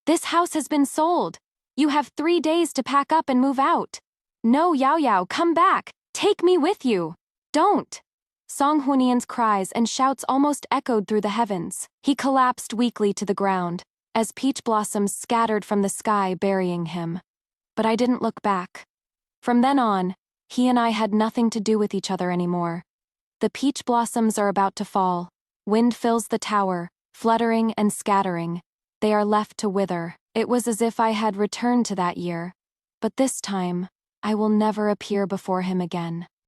A: This house has been sold. You have 3 days to pack up and move out. No, Yao Yao, come back. Take me with you. Don't. Song Hunian's cries and shouts almost echoed through the heavens. He collapsed weakly to the ground, as peach blossoms scattered from the sky, burying him. But I didn't look back. From then on, he and I had nothing to do with each other anymore. The peach blossoms are about to fall. Wind fills the tower, fluttering and scattering. They are left to wither. It was as if I had returned to that year. But this time, I will never appear before him again.